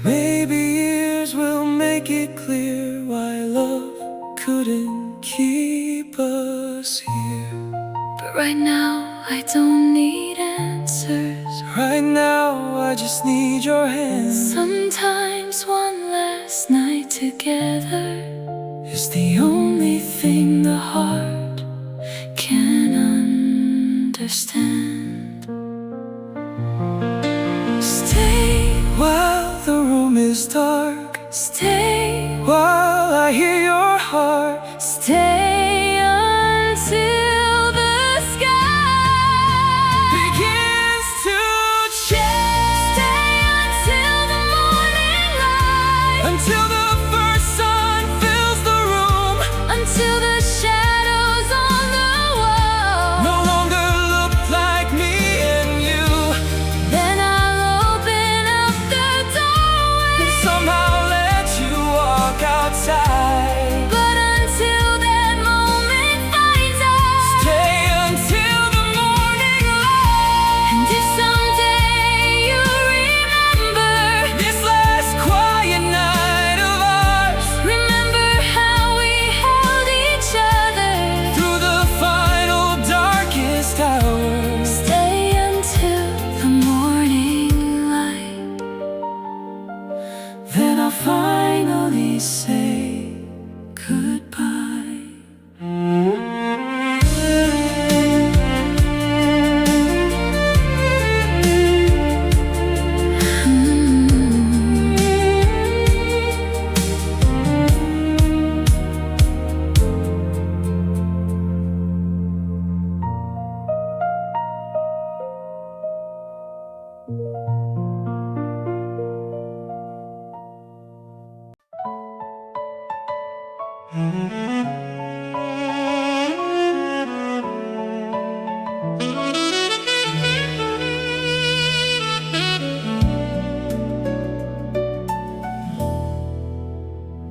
maybe years will make it clear why love couldn't keep us here. But right now, I don't need answers. Right now, I just need your hand. Sometimes one last night together is the only thing the heart can understand. Stay, While the room is dark, stay, while I hear your heart, stay until the sky begins to change. Stay until the morning light. Until the first sun fills the room. Until the shadows on the wall No longer look like me and you. Then I'll open up the doorway. Somehow let you walk outside. But until that moment finds us, Stay until the morning light. and if someday you remember, This last quiet night of ours. remember how we held each other. Through the final darkest hours. Stay until the morning light. Then I'll finally say goodbye.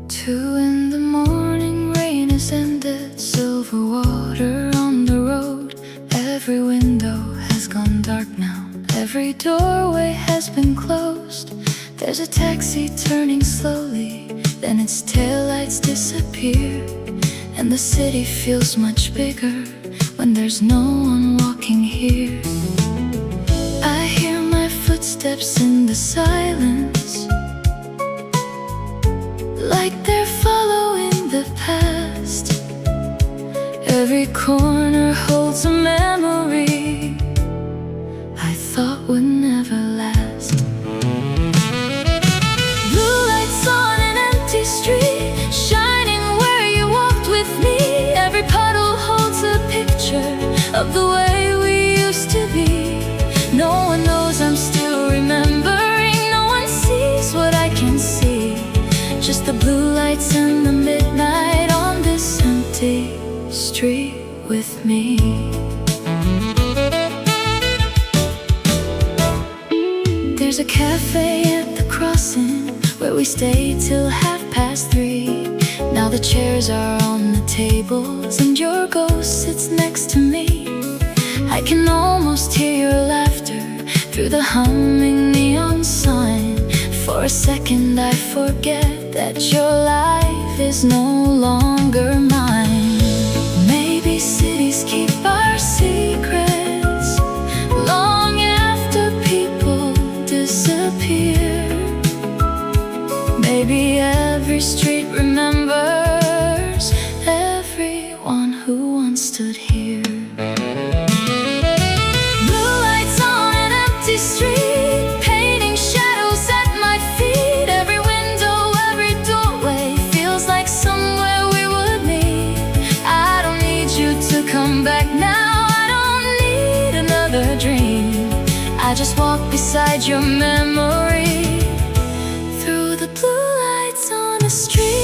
Two in the morning, rain has ended, silver water on the road. Every window has gone dark now, every doorway has been closed. There's a taxi turning slowly, then its taillights disappear, and the city feels much bigger when there's no one walking here. I hear my footsteps in the silence, like they're following the past. Every corner holds a memory I thought would never last. Blue lights on an empty street, shining where you walked with me. Every puddle holds a picture of the way we used to be. No one knows I'm still remembering, no one sees what I can see. Just the blue lights and the midnight on this empty street with me. There's a cafe at the crossing where we stay till 3:30. Now the chairs are on the tables and your ghost sits next to me. I can almost hear your laughter through the humming neon sign. For a second I forget that your life is no longer mine. Maybe cities keep our secrets long after people disappear. Maybe every street remembers everyone who once stood here. Blue lights on an empty street, painting shadows at my feet. Every window, every doorway feels like somewhere we would meet. I don't need you to come back now, I don't need another dream. I just walk beside your memory through the blue lights on a street.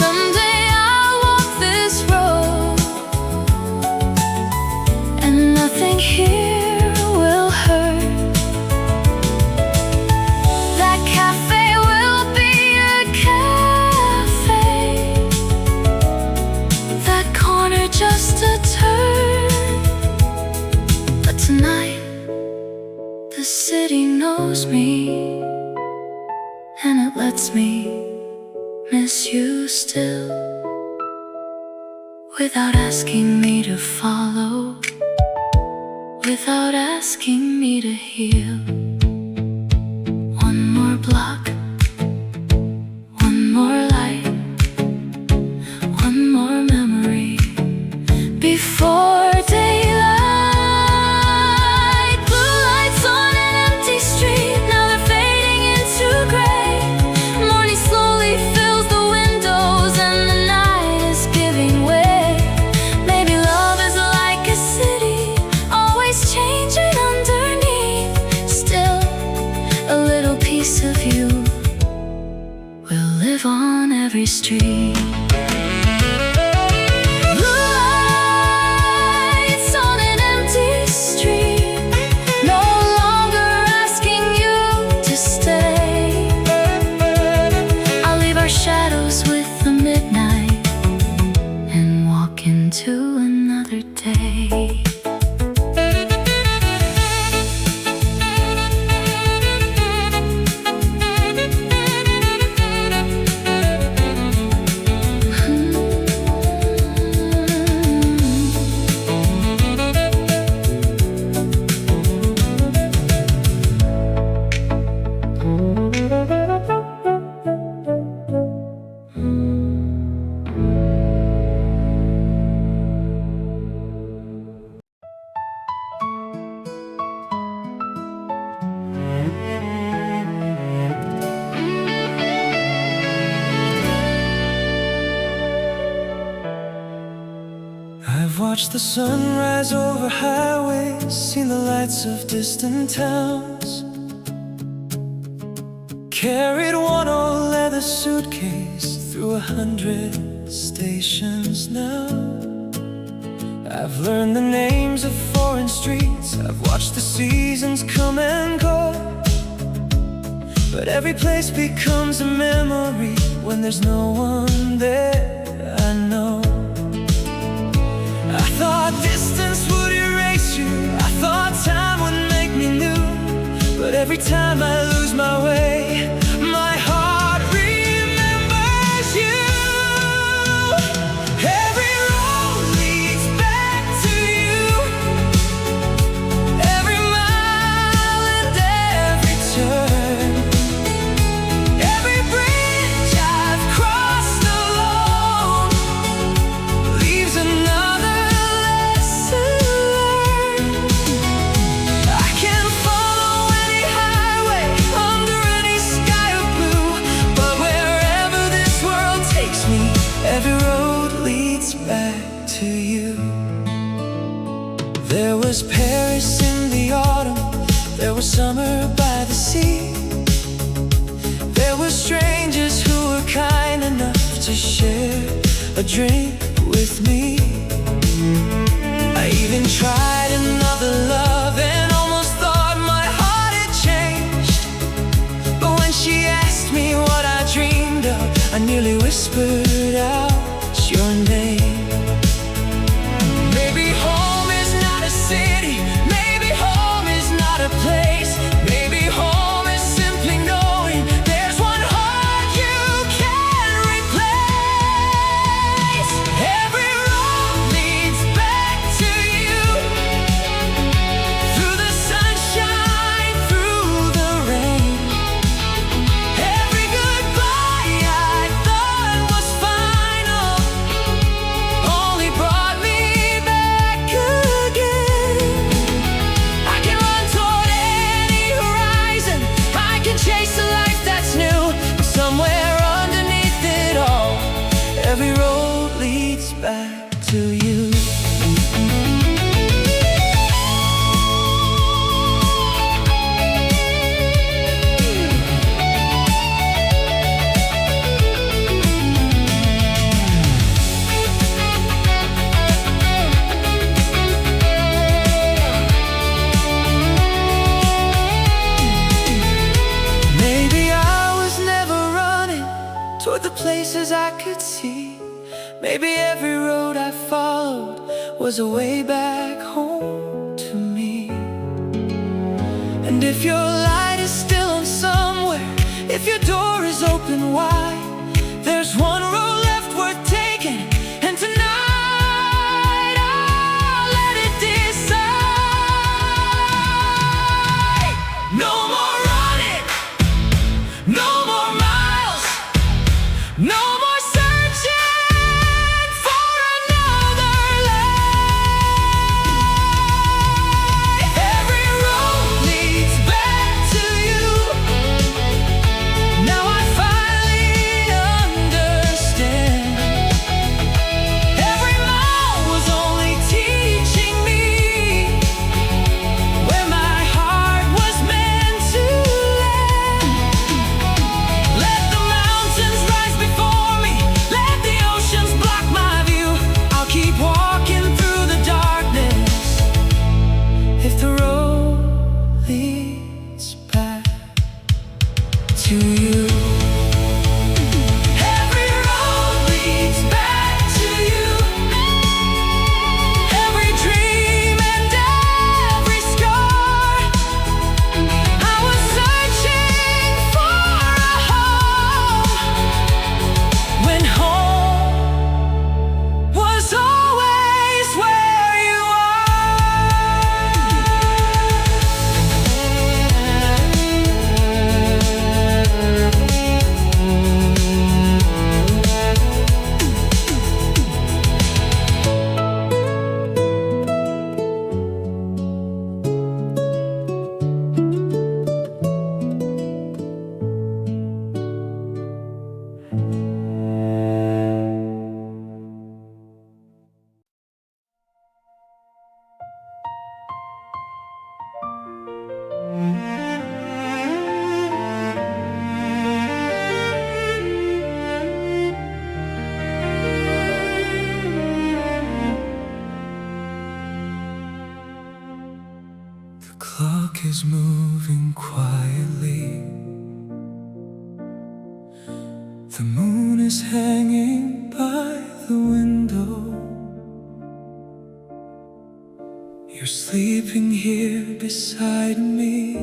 Someday I'll walk this road, and nothing here will hurt. That cafe will be a cafe, that corner just a turn. But tonight the city knows me, and it lets me miss you still, without asking me to follow, without asking me to heal. One more block, one more light, one more memory before daylight. Blue lights on an empty street, now they're fading into gray. Morning slowly fills the windows and the night is giving way. Maybe love is like a city, always changing underneath. Still, a little piece of you will live on every street. Blue lights on an empty street, no longer asking you to stay. I'll leave our shadows with the midnight and walk into another day. I've watched the sunrise over highways, seen the lights of distant towns, carried one old leather suitcase through 100 stations now. I've learned the names of foreign streets, I've watched the seasons come and go, but every place becomes a memory when there's no one there I know. I thought distance would erase you, I thought time would make me new, but every time I lose my way, my heart remembers you. Every road leads back to you, every mile and every turn, every bridge I've crossed alone leaves another lesson learned. I can follow any highway under any sky of blue, but wherever this world takes me, every road leads back to you. There was Paris in the autumn, there was summer by the sea, there were strangers who were kind enough to share a drink with me. I even tried another love and almost thought my heart had changed, but when she asked me what I dreamed of, I nearly whispered out your name. Maybe home is not a city, maybe home is not a place, maybe home is simply knowing there's one heart you can replace. Every road leads back to you, through the sunshine, through the rain. Every goodbye I thought was final only brought me back again. I can run toward any horizon, I can chase a life that's new, but somewhere underneath it all, every road leads back to you. Maybe I was never running toward the places I could see, maybe every road I followed was a way back home to me. And if your light is still on somewhere, if your door is open wide, there's one road left worth taking, and tonight I'll let it decide. No more running, no more miles, no more searching for another life. Every road leads back to you. Now I finally clock is moving quietly. The moon is hanging by the window. You're sleeping here beside me,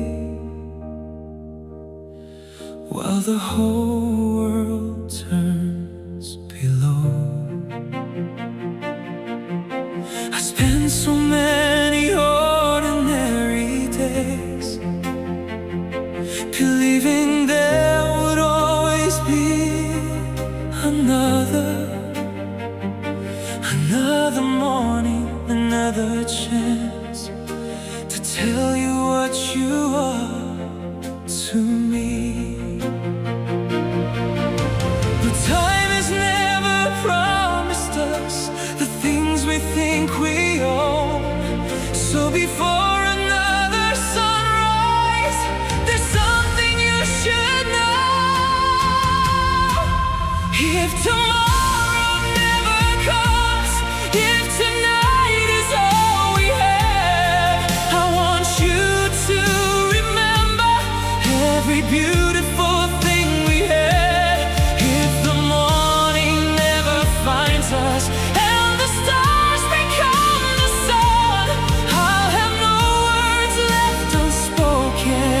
while the whole world turns below. I spent so many ordinary days believing there would always be another morning, another chance to tell you what you are to me. But time has never promised us the things we think we own. So before another sunrise, there's something you should know. If tomorrow never comes, if tonight is all we have, I want you to remember every beautiful thing we had. If the morning never finds us and the stars become the sun, I'll have no words left unspoken.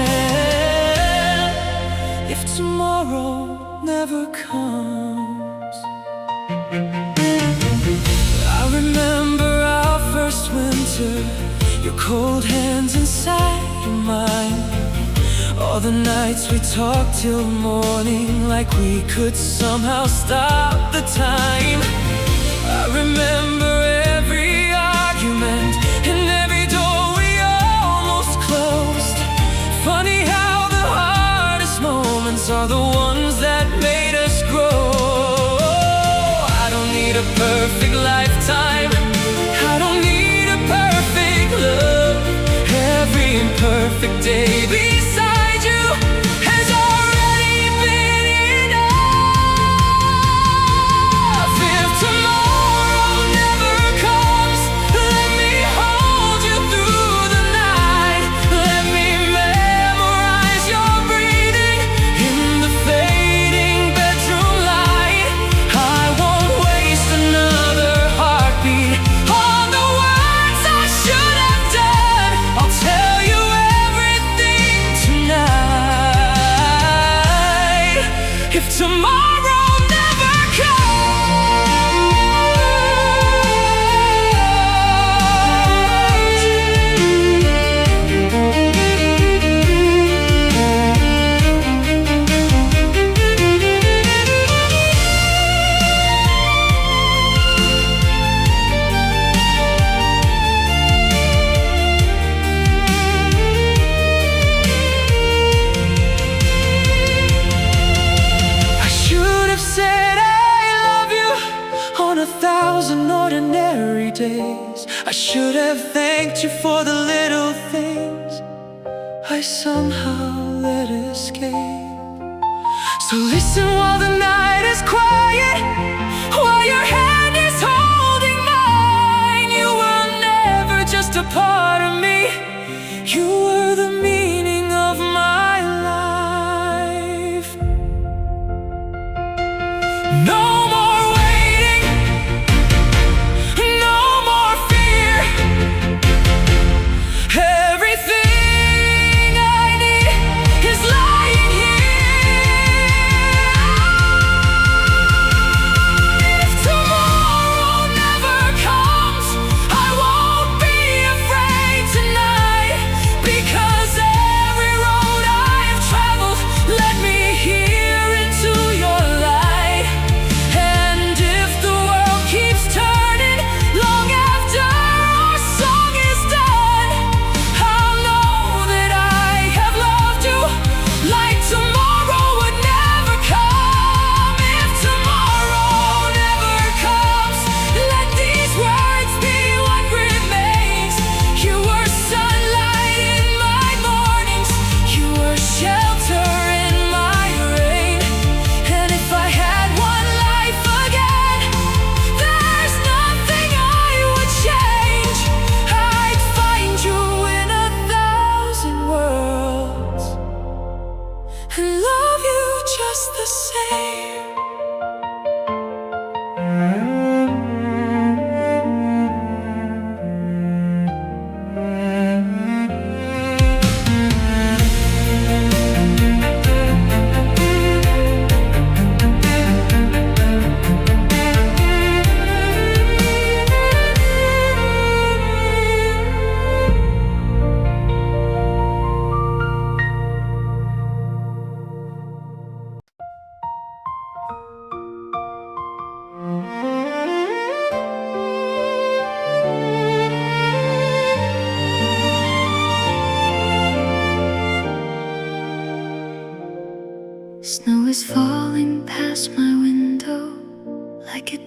If tomorrow never comes, I remember our first winter, your cold hands inside of mine. All the nights we talked till morning, like we could somehow stop the time. I remember every argument and every door we almost closed. Funny how the hardest moments are the ones that made us grow. I don't need a perfect lifetime, I don't need a perfect love. Every imperfect day beside you has already been enough. If tomorrow never comes, let me hold you through the night. Let me memorize your breathing in the fading bedroom light. I won't waste another heartbeat on the words I should have done. I'll tell you everything tonight. If tomorrow never I should have said I love you on 1,000 ordinary days. I should have thanked you for the little things I somehow let escape. So listen while the night is quiet, while your hand is holding mine. You were never just a part of me, you were the meaning of my life. No more waiting, no more fear. Everything I need is lying here. If tomorrow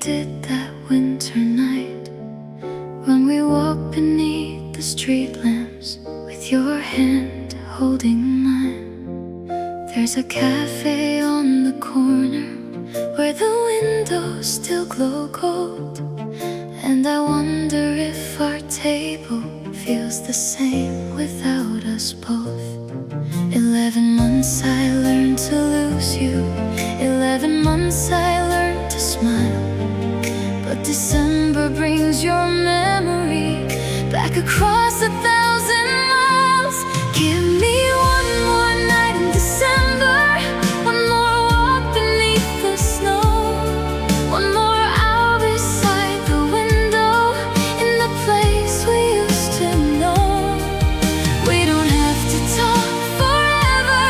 it that winter night when we walked beneath the street lamps with your hand holding mine. There's a cafe on the corner where the windows still glow gold, and I wonder if our table feels the same without us both. 11 months I learned to lose you, 11 months I learned to smile, but December brings your memory back across 1,000 miles. Give me one more night in December, one more walk beneath the snow, one more hour beside the window in the place we used to know. We don't have to talk forever,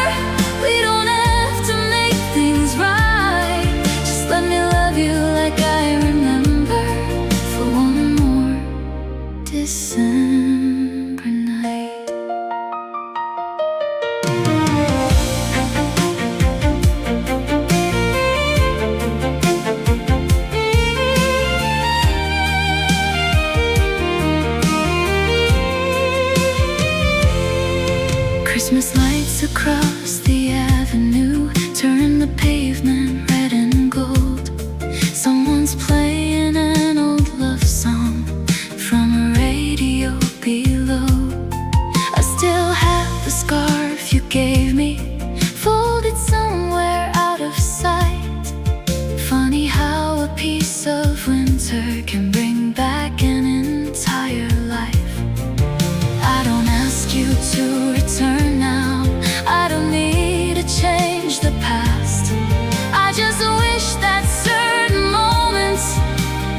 we don't have to make things right. Just let me love you like I remember for one more December night. Christmas lights across the avenue turn the pavement red and gold. Someone's playing an old love song from a radio below. I still have the scarf you gave me, folded somewhere out of sight. Funny how a piece of winter can bring back an entire life. I don't ask you to return now, I don't need to change the past. I just wish that certain moments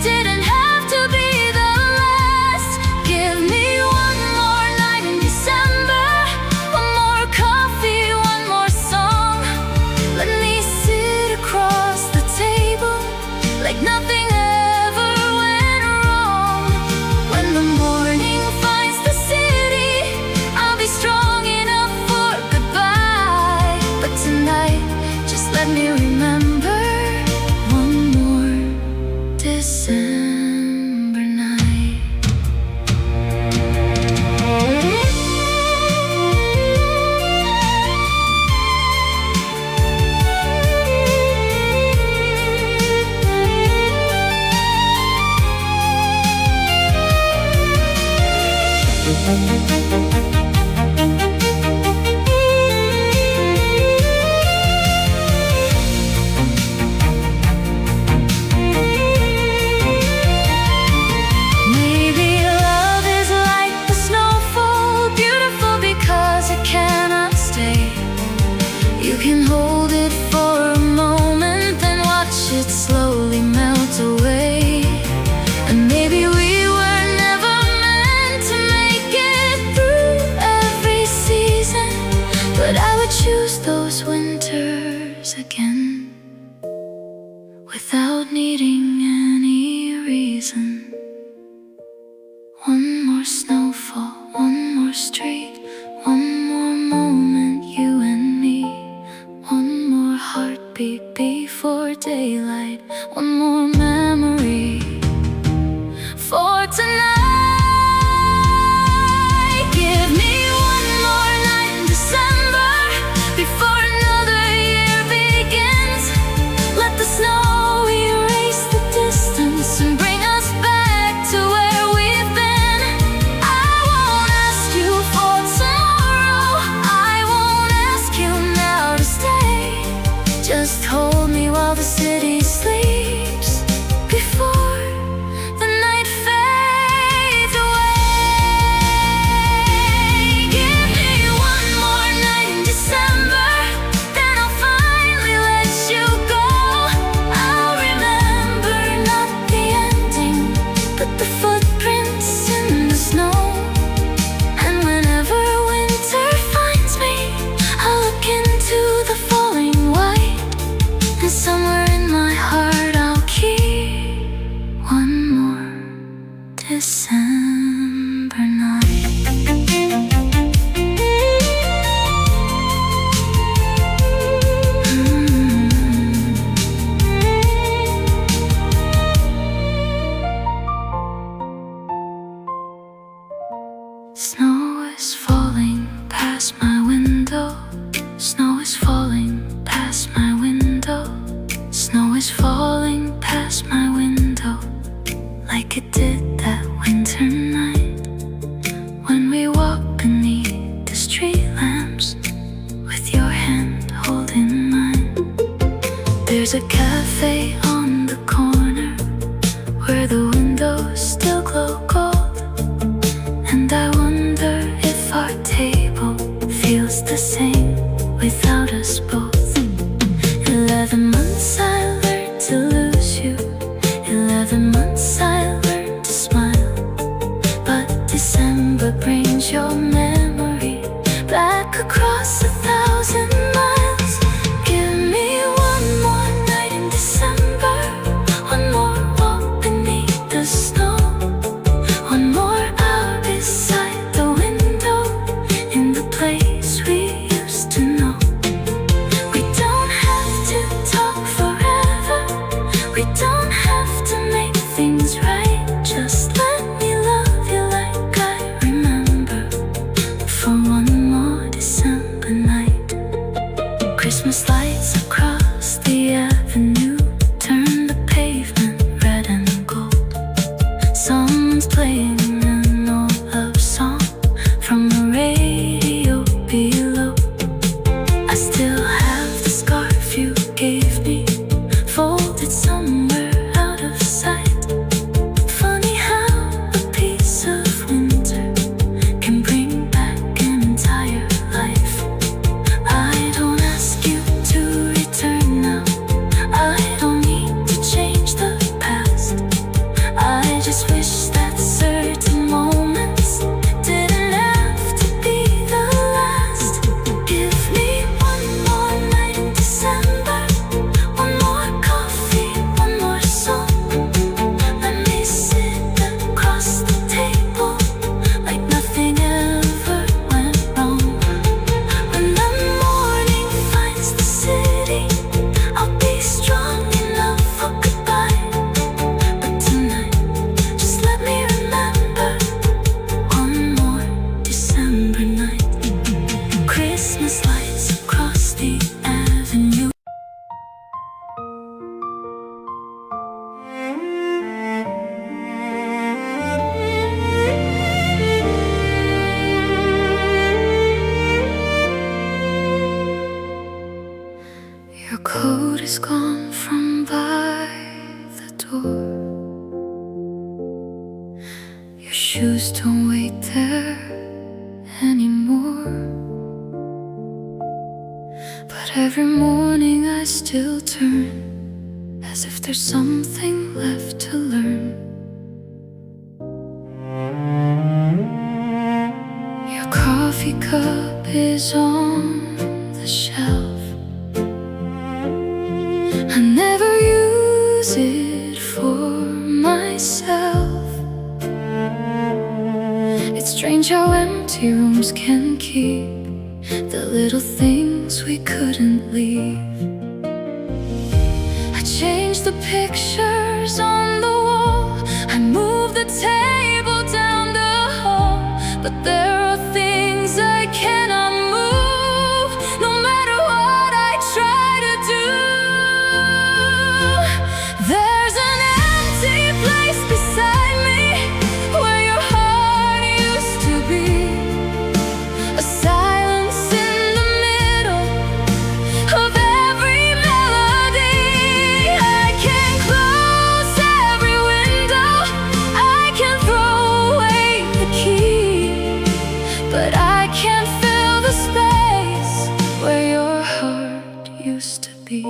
didn't have to be the last. Give me one more night in December, one more coffee, one more song. Let me sit across the table like nothing ever went wrong. When the morning finds the city, I'll be strong enough for goodbye. But tonight, just let me remember one more December night. Maybe love is like the snowfall, beautiful because it cannot stay. You can hold it for a moment, then watch it slowly melt away. And maybe we were never meant to make it through every season, but I would choose those winters again without needing any reason. One more snowfall, one more street, one more moment, you and me. One more heartbeat before daylight, one more memory for tonight. Give me one more night in December before another year begins. Let the snow erase the distance and bring us back to where we've been. I won't ask you for Snow is falling past my window. Snow is falling past my window. Snow is falling past my window, like it did that winter night when we walked beneath the street lamps with your hand holding mine. There's a cafe on the corner where the windows still glow gold, and I wonder if our table feels the same without us both. 11 months I learned to lose you. 11 months I learned to smile. But December brings your memory back across 1,000 miles. Give me one more night in December, one more walk beneath the snow, one more hour beside the window in the place we used to know. We don't have to talk forever, we don't have to make things right. Just let me love you like I remember for one more December night. Christmas lights across the avenue turn the pavement red and gold. Someone's playing an old love song from the radio below. I still have the scarf you gave me, folded somewhere out of sight. Funny how a piece of winter can bring back an entire life. I don't ask you to return now, I don't need to change the past. I just wish that certain moments didn't have to be the last. Give me one more night in December, one more coffee, one more song. Let me sit across the table like nothing ever went wrong. When the morning finds the city, I'll be strong enough for goodbye. But tonight, just let me remember one more December night. Christmas lights across the avenue. Your coat is gone from by the door. Your shoes don't wait there anymore. But every morning I still turn, as if there's something left to learn. Your coffee cup is on the shelf. I never use it for myself. It's strange how empty rooms can keep the little things we couldn't leave. I changed the pictures on the wall, I moved the table down the hall, but there are things I cannot move, no matter what I try to do. There's an empty place beside me where your heart used to be, a silence in the middle of every melody. I can close every window, I can throw away the key, but I can't fill the space where your heart used to be.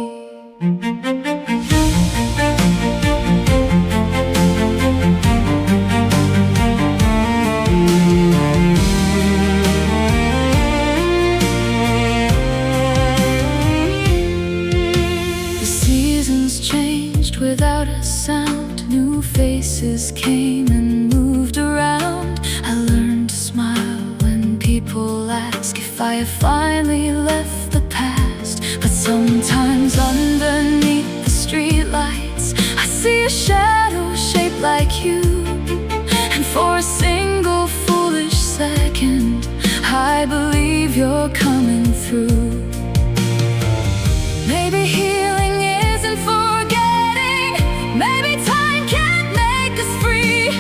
The seasons changed without a sound. New faces came and moved around. I learned to smile when people ask if I have finally left the past. But sometimes underneath the streetlights I see a shadow shaped like you, and for a single foolish second through. Maybe healing isn't forgetting. Maybe time can't make us free.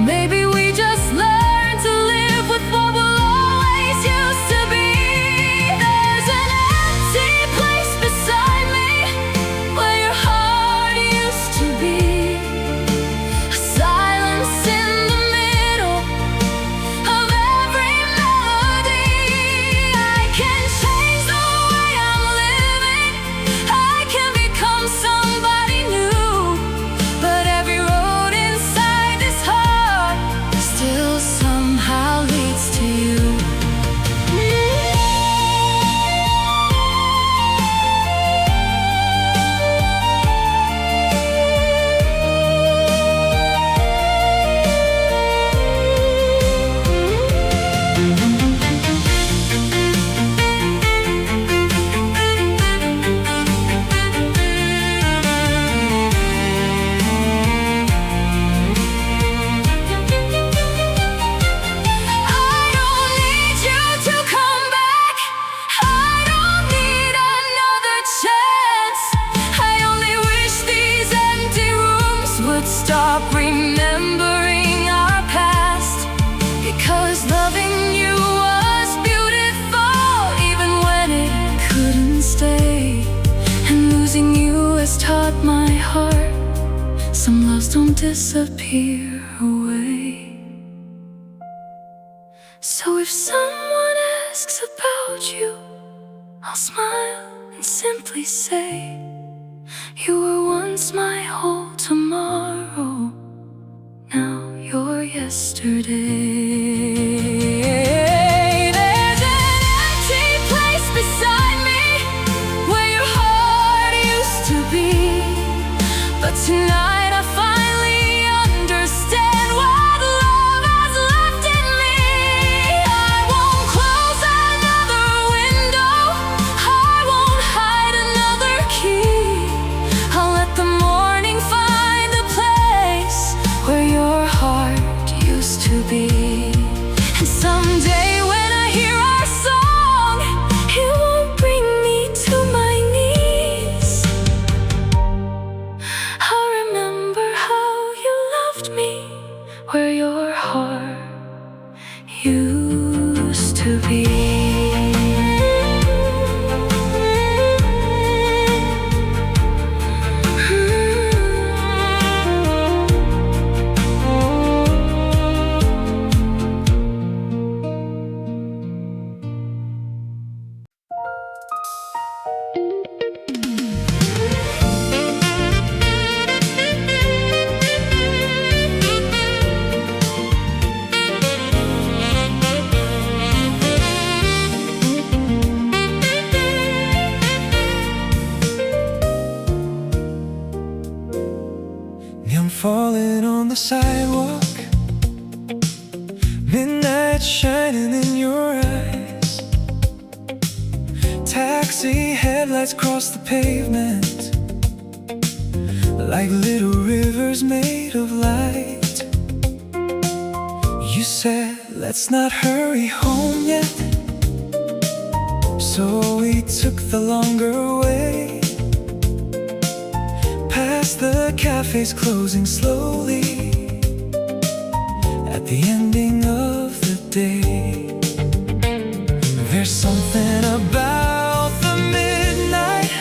Maybe we just learn to live with what we'll always used to be. There's an empty place beside me where your heart used to be. A silence in the middle of every melody. I can change the way I'm living. I can become somebody new. But every road inside this heart still somehow leads to you. I don't need you to come back. I don't need another chance. I only wish these empty rooms would stop remembering our past. Because loving you was beautiful even when it couldn't stay. And losing you has taught my heart some loves don't disappear away. So if someone asks about you, I'll smile and simply say, you were once my whole tomorrow, now you're yesterday. There's an empty place beside me where your heart used to be. But tonight I finally understand what love has left in me. I won't close another window. I won't hide another key. I'll let the morning find the place where your heart used to be. And someday when I hear our song, it won't bring me to my knees. I'll remember how you loved me, where your heart used to be. I'm falling on the sidewalk, midnight shining in your eyes. Taxi headlights cross the pavement like little rivers made of light. You said, let's not hurry home yet, so we took the longer way, past the cafes closing slowly at the ending of the day. There's something about the midnight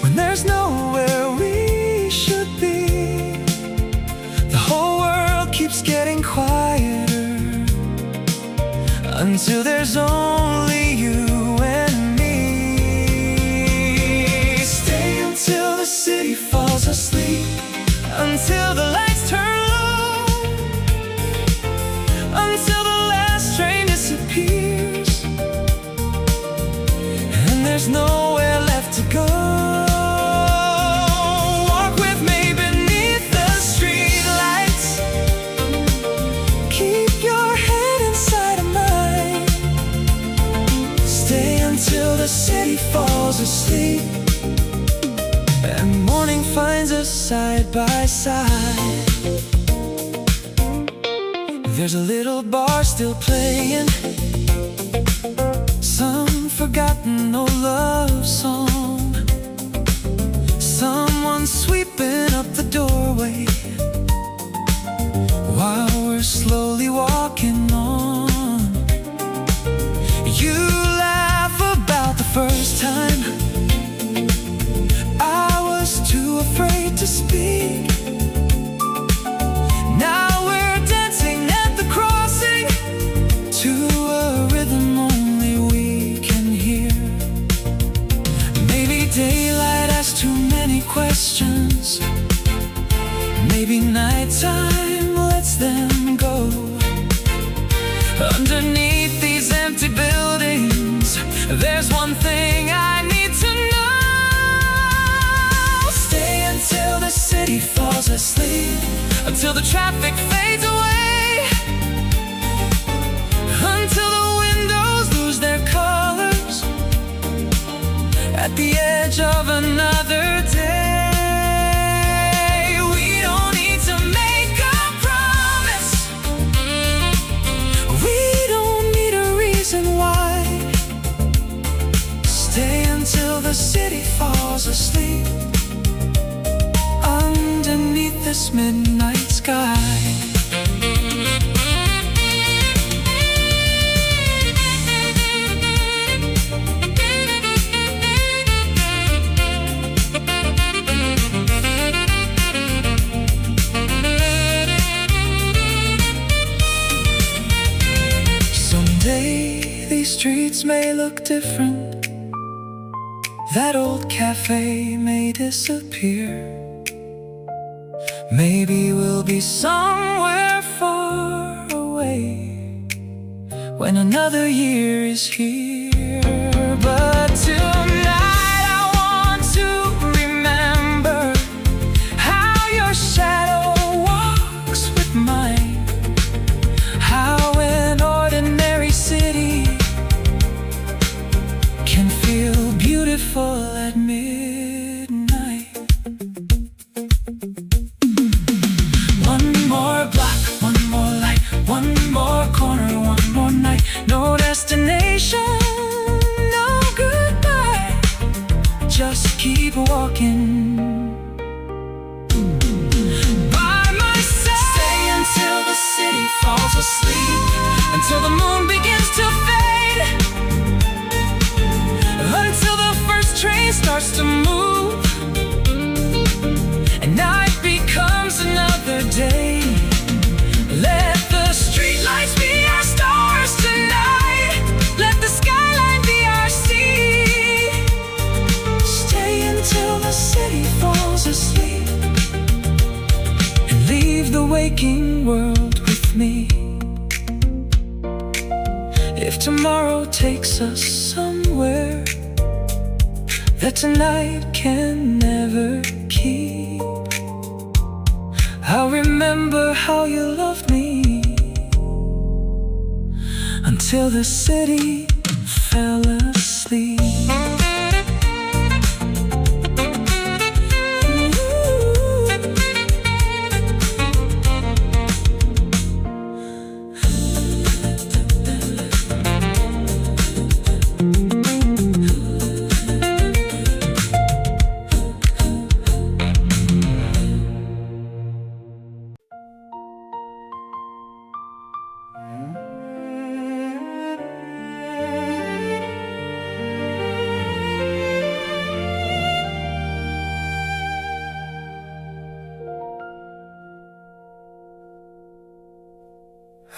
when there's nowhere we should be. The whole world keeps getting quieter until there's only you and me. Stay until the city falls asleep, until the lights turn low, until the last train disappears and there's nowhere left to go. Walk with me beneath the streetlights, keep your head inside of mine. Stay until the city falls asleep and morning finds us side by side. There's a little bar still playing some forgotten old love song. Someone sweeping up the doorway while we're slowly walking on. You laugh about the first time I was too afraid to speak. Now we're dancing at the crossing to a rhythm only we can hear. Maybe daylight asks too many questions. Maybe nighttime lets them go. Underneath these empty buildings, there's one thing I need to know. Stay until the city falls asleep, until the traffic fades away, until the windows lose their colors at the edge of another day. We don't need to make a promise. We don't need a reason why. Stay until the city falls asleep underneath this midnight sky. Someday these streets may look different. That old cafe may disappear. Maybe we'll be somewhere far away when another year is here. But tonight I want to remember how your shadow walks with mine, how an ordinary city can feel beautiful at midnight. One more block, one more light, one more corner, one more night. No destination, no goodbye. Just keep walking by myself. Stay until the city falls asleep, until the moon begins to fade, until the first train starts to move and night becomes another day. Let the streetlights be our stars tonight. Let the skyline be our sea. Stay until the city falls asleep and leave the waking world with me. If tomorrow takes us somewhere that tonight can never keep, I'll remember how you loved me until the city fell asleep.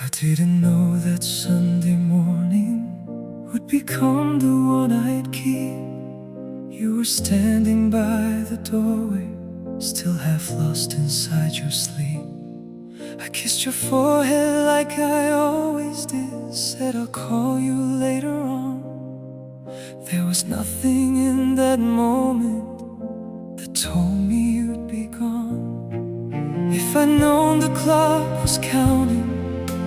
I didn't know that Sunday morning would become the one I'd keep. You were standing by the doorway, still half lost inside your sleep. I kissed your forehead like I always did, said I'll call you later on. There was nothing in that moment that told me you'd be gone. If I'd known the clock was counting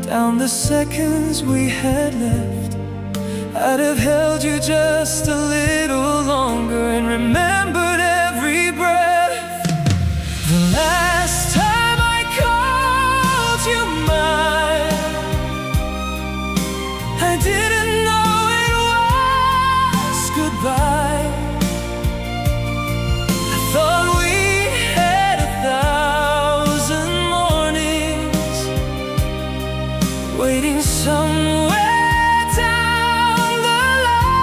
down the seconds we had left, I'd have held you just a little longer and remembered every breath. The last time I called you mine, I didn't know it waiting somewhere down the line.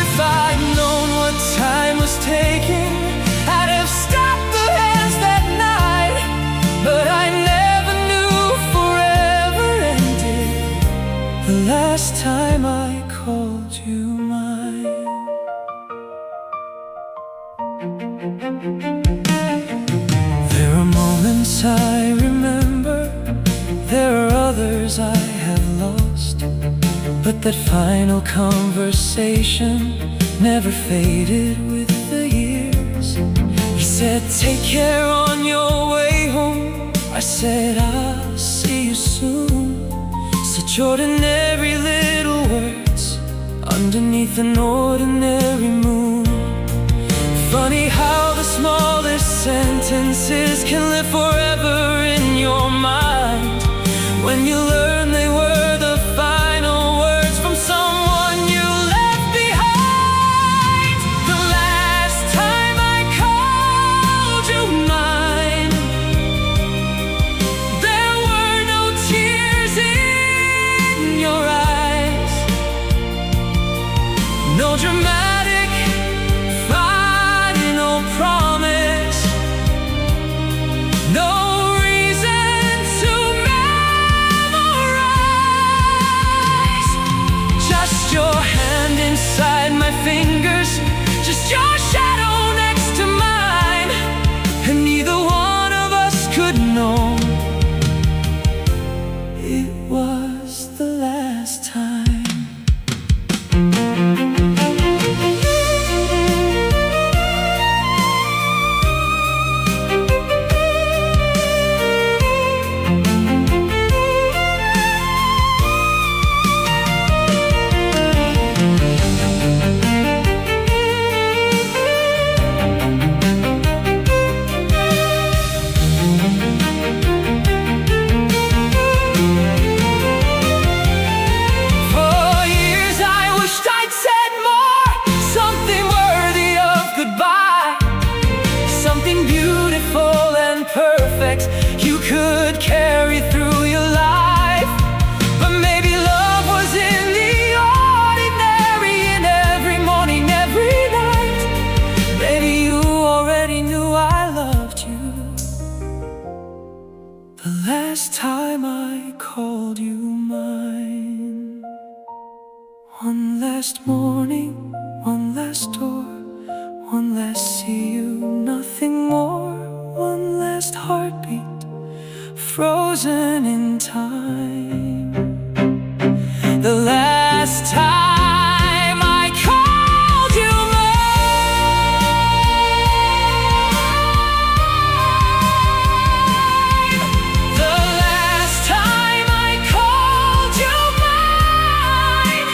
If I'd known what time was taking, I'd have stopped the hands that night. But I never knew forever ended the last time I called you mine. There are moments I remember, there are others I have lost, but that final conversation never faded with the years. He said, take care on your way home. I said, I'll see you soon. Such ordinary little words underneath an ordinary moon. Funny how the smallest sentences can live forever in your mind, when you learn they were the final words from someone you left behind. The last time I called you mine, there were no tears in your eyes, no dramatic final promise, no reason to memorize. Just your hand inside my fingers, just your shadow next to mine, and neither one of us could know it was the last time. You could carry through your life, but maybe love was in the ordinary, in every morning, every night. Maybe you already knew I loved you the last time I called you mine. One last morning, one last door, one last see you, nothing more. One last heartbeat, frozen in time. The last time I called you mine. The last time I called you mine.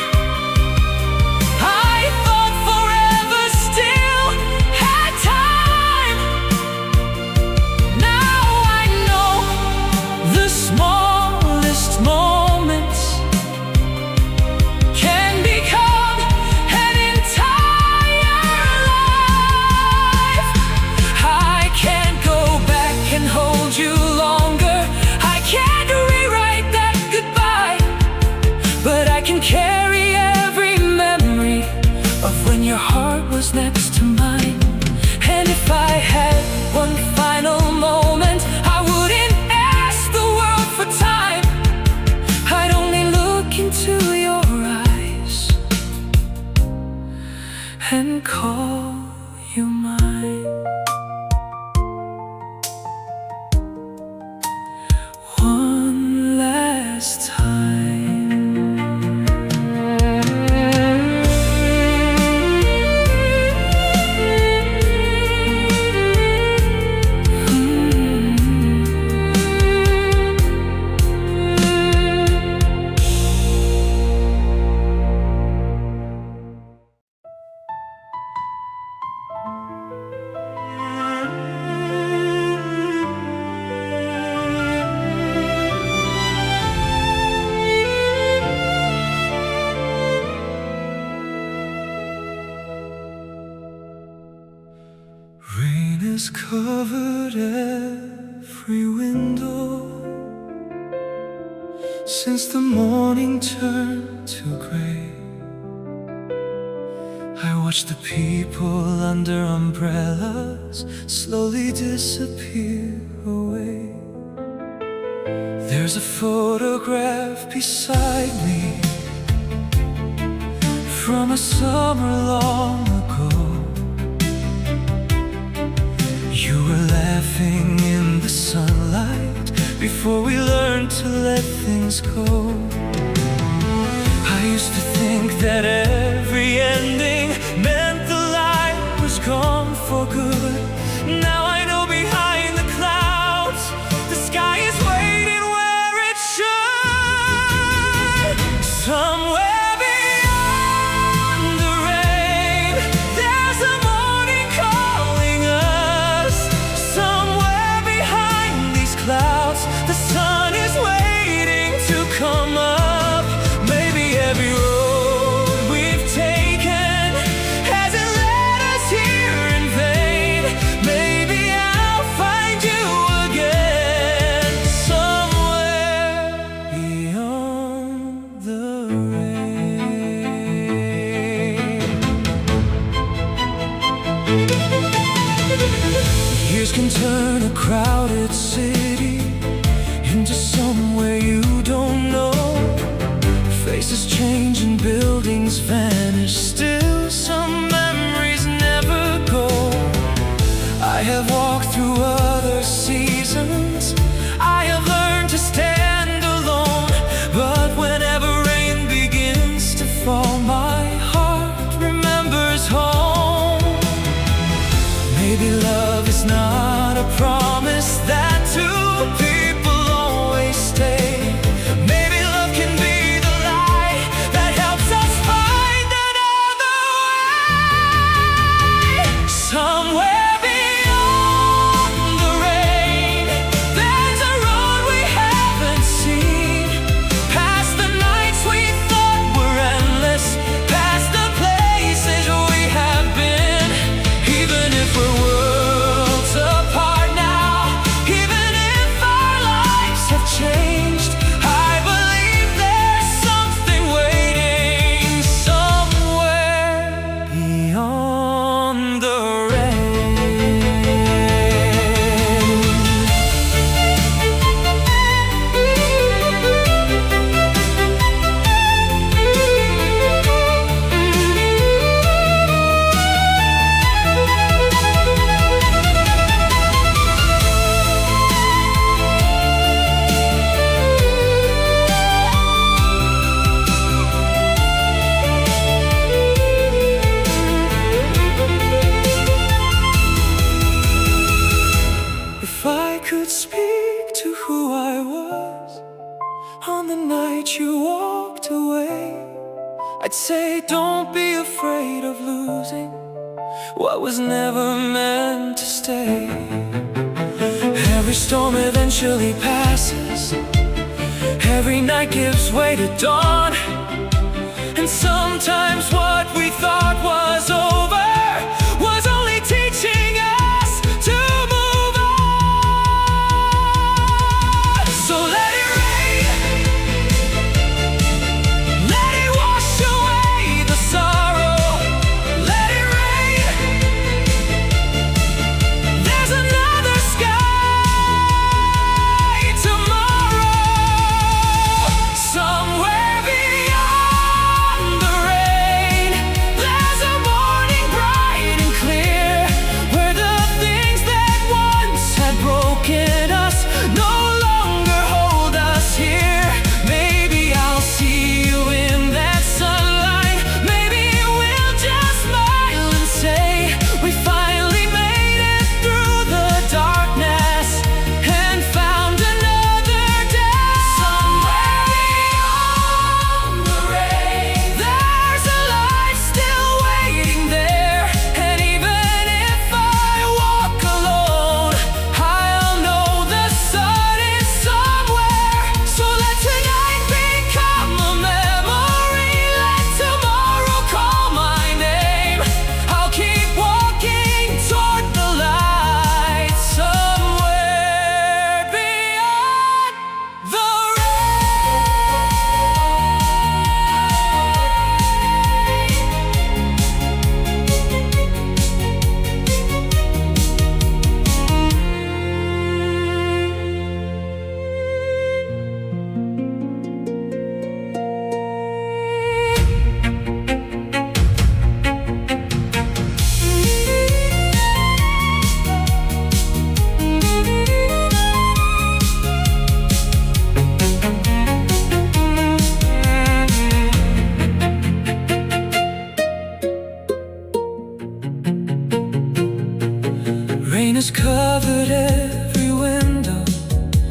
I thought forever still had time. Now I know the smallest moments can become an entire life. I can't go back and hold you longer, I can't rewrite that goodbye, but I can carry every memory of when your heart was next to mine. And if I had one final moment, I wouldn't ask the world for time. I'd only look into your eyes and call you mine. One last time. Rain has covered every window, Since the morning turned to gray, I watch the people under umbrellas slowly disappear away. There's a photograph beside me from a summer long ago. You were laughing in the sunlight before we learned to let things go. I used to think that every ending meant the light was gone for good. Now I know behind the clouds, the sky is waiting where it should. Somewhere beyond the rain, there's a morning calling us. Somewhere behind these clouds, the sun is waiting to come up. Maybe every road we've taken hasn't led us here in vain. Maybe I'll find you again somewhere beyond the rain. Years can turn a crowded city into somewhere you don't know. Faces change and buildings vanish, still some memories never go. I have walked through other seasons, I have learned to stand alone. But whenever rain begins to fall, my heart remembers home. Maybe love is not a promise that two people always stay. Maybe love can be the light that helps us find another way. Somewhere beyond the rain, there's a road we haven't seen. Past the nights we thought were endless, past the places we have been. Even if we're worlds apart now, even if our lives have changed, I believe there's something waiting somewhere beyond the If I could speak to who I was on the night you walked away, I'd say don't be afraid of losing what was never meant to stay. Every storm eventually passes, every night gives way to dawn. And sometimes what we thought was over was only teaching us to move on. So let it rain, let it wash away the sorrow. Let it rain, there's another sky tomorrow. Somewhere beyond the rain, there's a morning has covered every window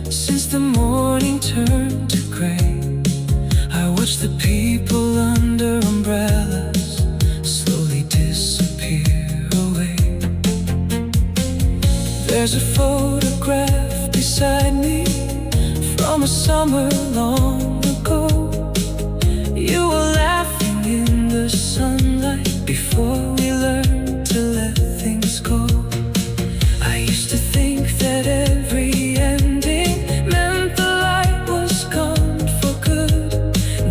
since the morning turned to gray. I watch the people under umbrellas slowly disappear away. There's a photograph beside me from a summer long ago. You were laughing in the sunlight before we learned to let things go. I used to think that every ending meant the light was gone for good.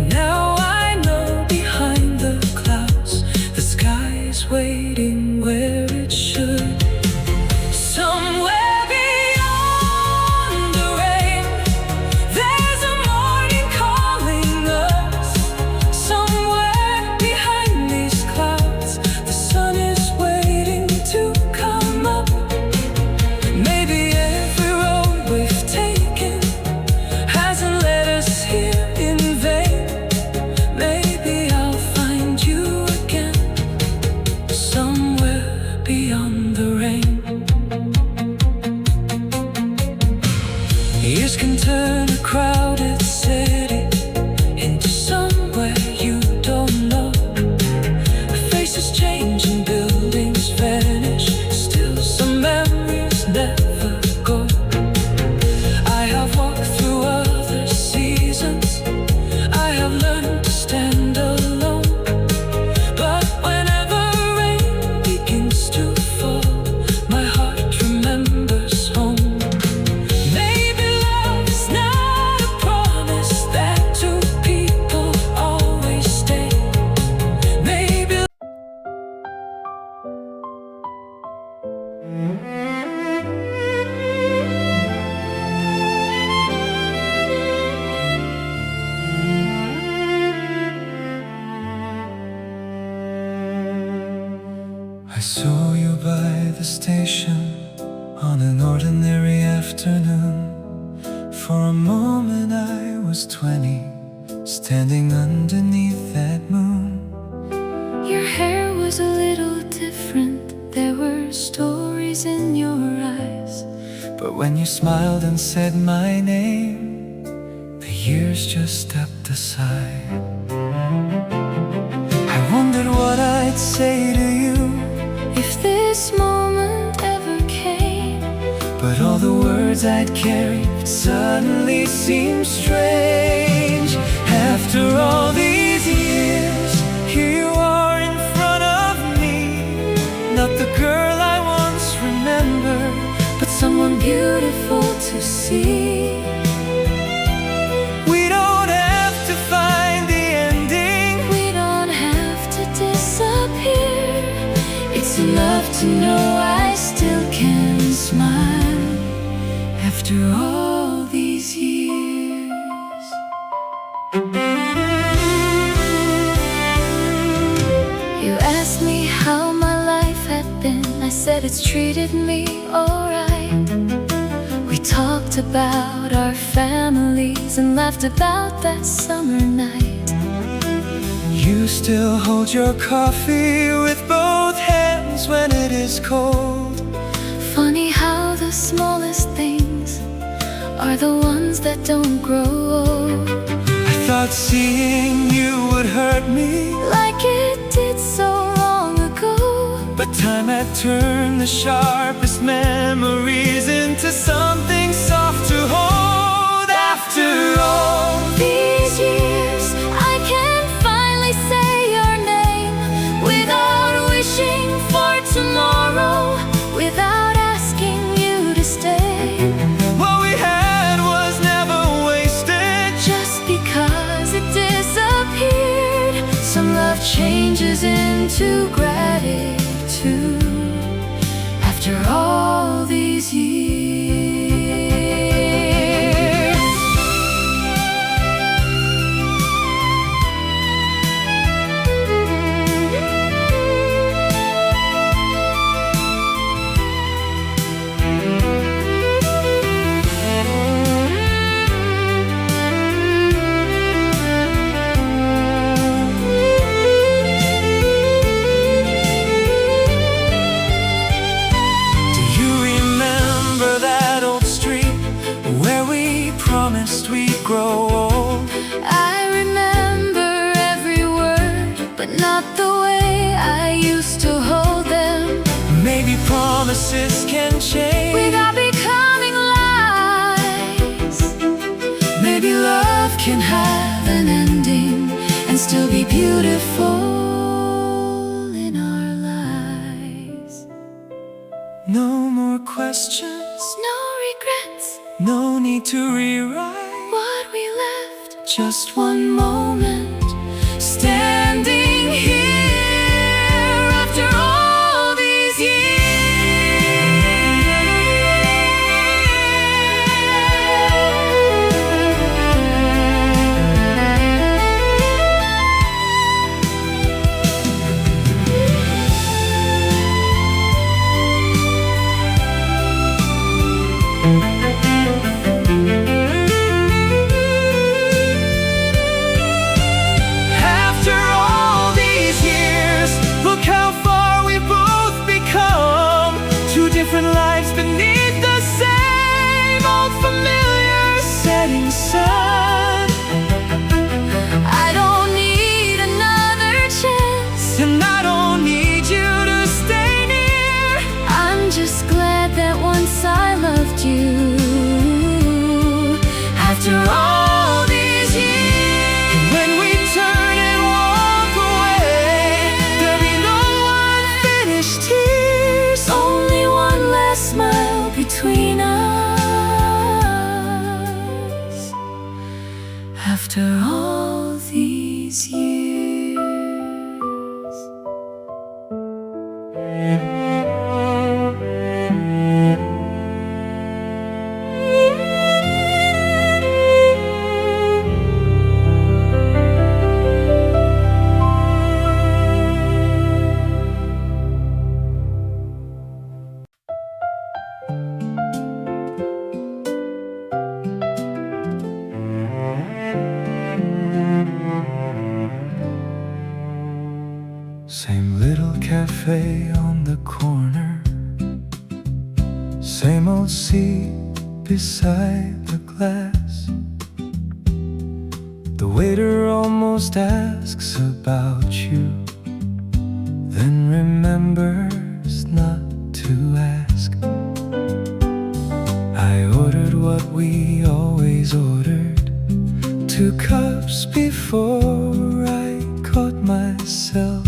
Now I know behind the clouds the sky is waiting where it should. Somewhere beyond the rain, there's a morning calling us. Somewhere behind these clouds, the sun is waiting to come up. Maybe every road we've taken hasn't led us here in vain. Maybe I'll find you again, somewhere beyond the rain. Years can turn a crowded city into somewhere you don't know. Faces change and buildings vanish, still some memories never go. I have walked through other seasons, I have learned to stand alone. But whenever rain begins to fall, my heart remembers home. Maybe love is not a promise that two people always stay. Maybe I saw you by the station on an ordinary afternoon. For a moment I was 20, standing underneath that moon. Your hair was a little different. There were stories in your eyes. But when you smiled and said my name, the years just stepped aside. I wondered what I'd say to you, If this moment ever came, but all the words I'd carried suddenly seemed strange. After all these years, here you are in front of me. Not the girl I once remembered, but someone beautiful to see. we don't have to find the ending. We don't have to disappear. It's enough to know I still can smile after all these years. You asked me how my life had been. I said it's treated me alright. We talked about our families and laughed about that summer night. You still hold your coffee with both hands when it is cold. Funny how the smallest things are the ones that don't grow old. I thought seeing you would hurt me, Like it did so long ago. but time had turned the sharpest memories into something soft to hold. After all These years, I can finally say your name without wishing for tomorrow, without asking you to stay. what we had was never wasted. Just because it disappeared, some love changes into gratitude after all these years. Do you shame. without becoming lies. Maybe love can have an ending And still be beautiful in our lives. no more questions, No regrets, no need to rewrite. what we left. Just one moment, standing here after all these After all these years, look how far we've both become. Two different lives beneath the same old familiar setting sun. I don't need another chance. And I don't need you to stay near. I'm just glad that once I loved you. After all these years, and when we turn and walk away, there'll be no unfinished tears. Only one last smile between us. After all these years. Same little cafe on the corner, same old seat beside the glass. The waiter almost asks about you, then remembers not to ask. I ordered what we always ordered, 2 cups before I caught myself.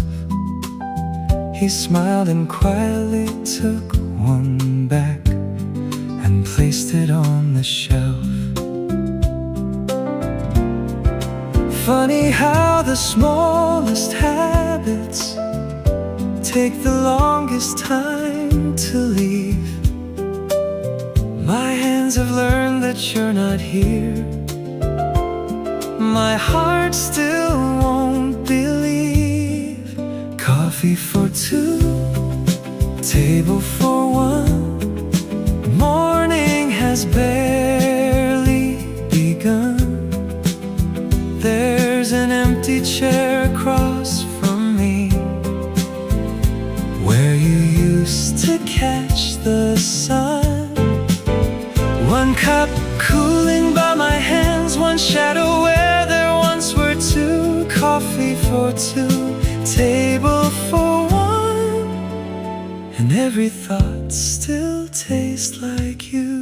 He smiled and quietly took one back and placed it on the shelf. Funny how the smallest habits take the longest time to leave. My hands have learned that you're not here. My heart still won't believe. Coffee for 2, table for 1. Morning has barely begun. There's an empty chair across from me, where you used to catch the sun. 1 cup cooling by my hands, 1 shadow where there once were 2. Coffee for 2, table for 1, and every thought still tastes like you.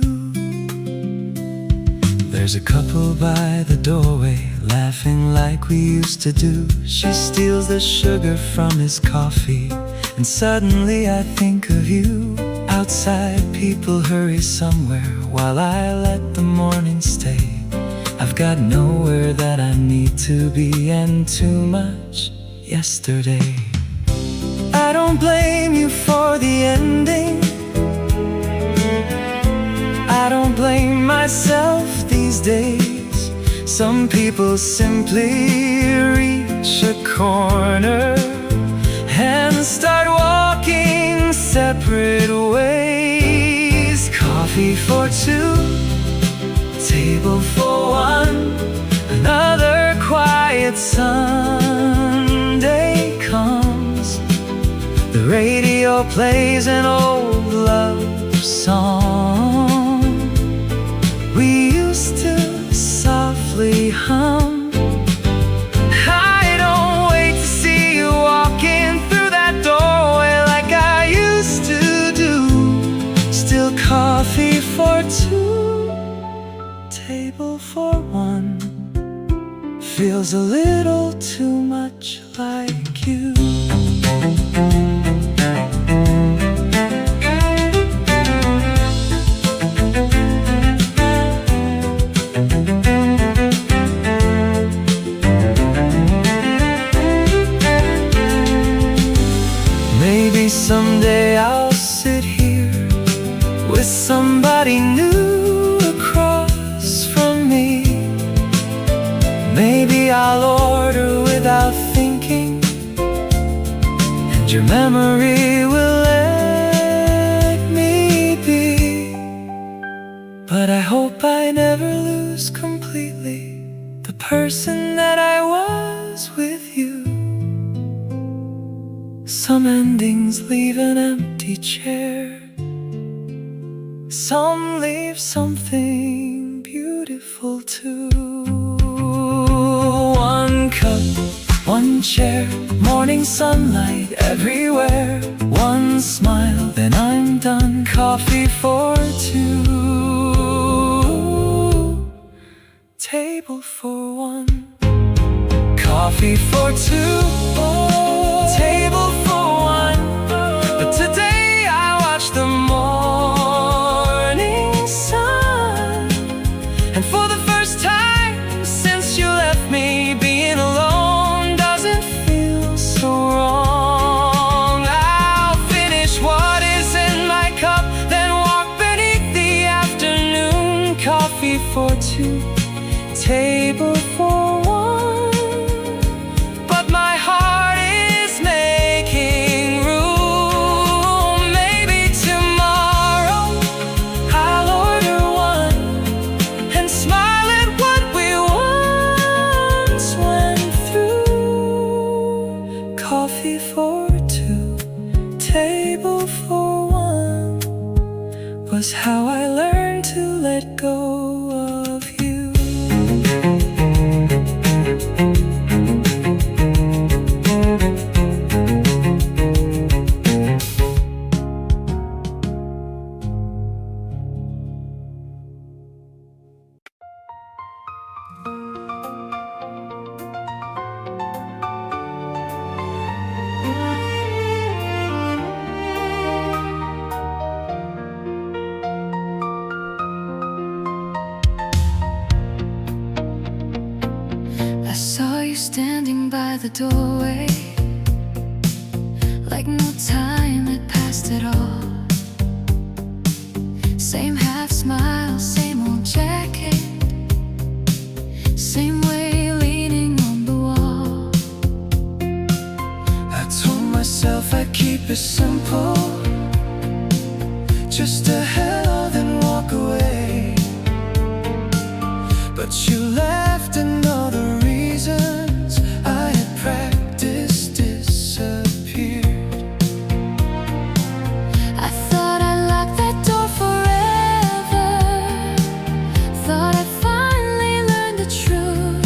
There's a couple by the doorway, laughing like we used to do. She steals the sugar from his coffee, and suddenly I think of you. Outside people hurry somewhere, while I let the morning stay. I've got nowhere that I need to be, and too much yesterday. I don't blame you for the ending. I don't blame myself these days. Some people simply reach a corner and start walking separate ways. Coffee for 2, table for 1. Another quiet Sunday comes. The radio plays an old love song we used to softly hum. I don't wait to see you walking through that doorway like I used to do. Still feels a little too much like you. Maybe someday I'll sit here with somebody new across from me. Maybe I'll order without thinking, and your memory will let me be. But I hope I never lose completely the person that I was with you. Some endings leave an empty chair, some leave something beautiful too. One cup, one chair, morning sunlight everywhere. One smile, then I'm done. Coffee for two, table for one. Coffee for two, table for one. But today I watch the morning sun, and for the first time since you left me, being alone doesn't feel so wrong. I'll finish what is in my cup, then walk beneath the afternoon. Coffee for two, table for one. But my heart is making room. Maybe tomorrow I'll order one and smile at what we once went through. Coffee for two, table for one was how I learned to let go of you. I saw you standing by the doorway, like no time had passed at all. Same half smile, same old jacket, same way leaning on the wall. I told myself I'd keep it simple, just to hello then walk away. But you left and all the reasons I had practiced disappeared. I thought I'd lock that door forever, thought I'd finally learn the truth.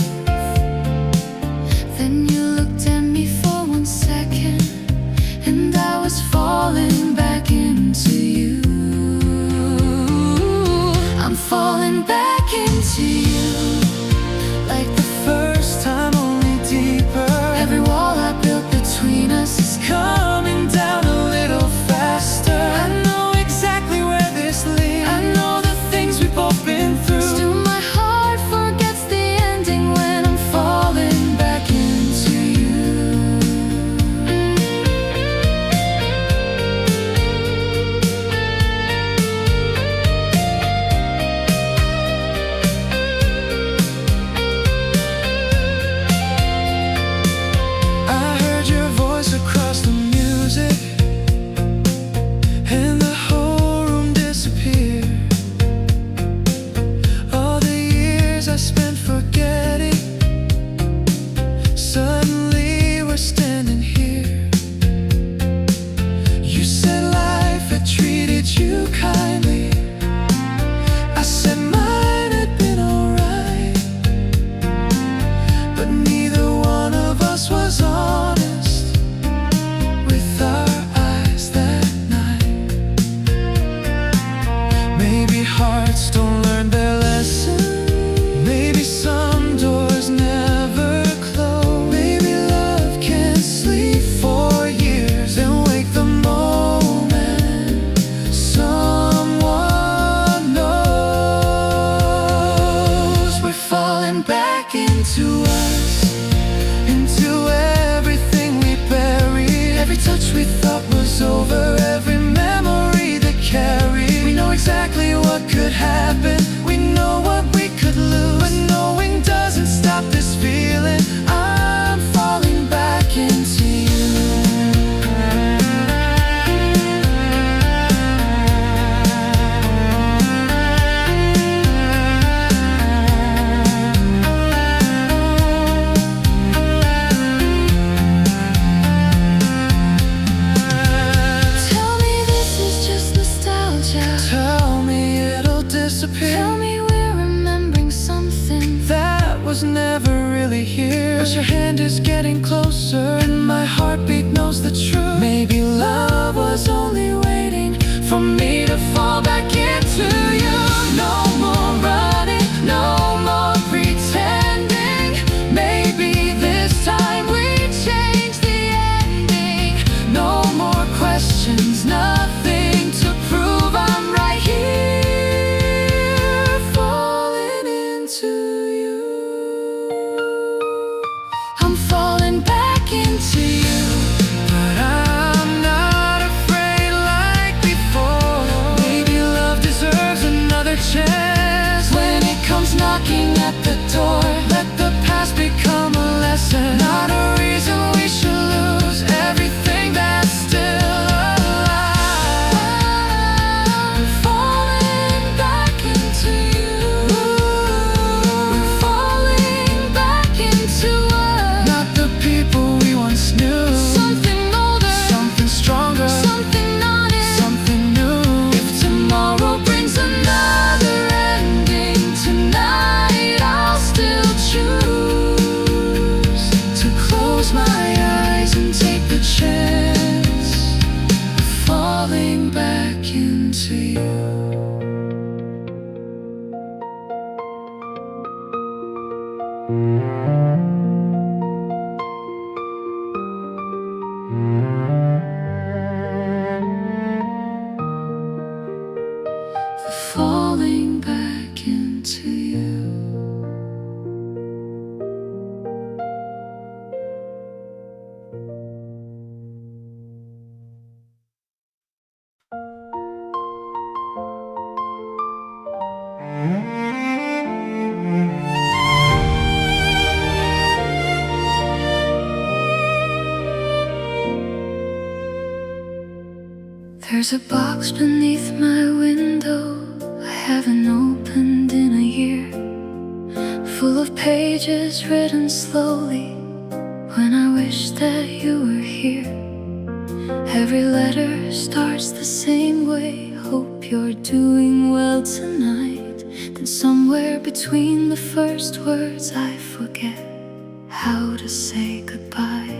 back into us, into everything we buried. Every touch we thought was over, every memory that carried. We know exactly what could happen, we know what we could lose, but knowing doesn't stop this feeling. I'm falling back into you. Tell me we're remembering something that was never really here, but your hand is getting closer and my heartbeat knows the truth. Maybe love was only waiting for me to fall back into you. No more running, no more pretending. Maybe this time we change the ending. No more questions, nothing to prove. I'm right here, knocking at the door. Let the past become a lesson, not a reason we should lose everything that's still alive. I'm falling back into you. We're falling back into us, not the people we once knew. Something older, something stronger, something honest, something new. If tomorrow brings another ending, tonight I'll still choose to close my eyes and take the chance of falling back into you. Falling back into you. There's a box beneath my window I haven't opened in a year, full of pages written slowly when I wish that you were here. Every letter starts the same way, hope you're doing well tonight. Then somewhere between the first words I forget how to say goodbye.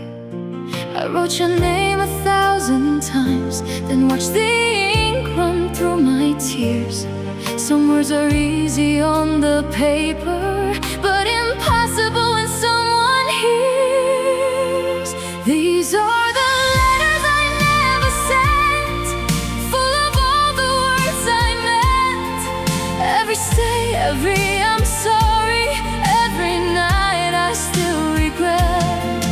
I wrote your name 1,000 times, then watched the ink run through my tears. Some words are easy on the paper, but impossible when someone hears. These are the letters I never sent, full of all the words I meant. Every stay, every I'm sorry, every night I still regret.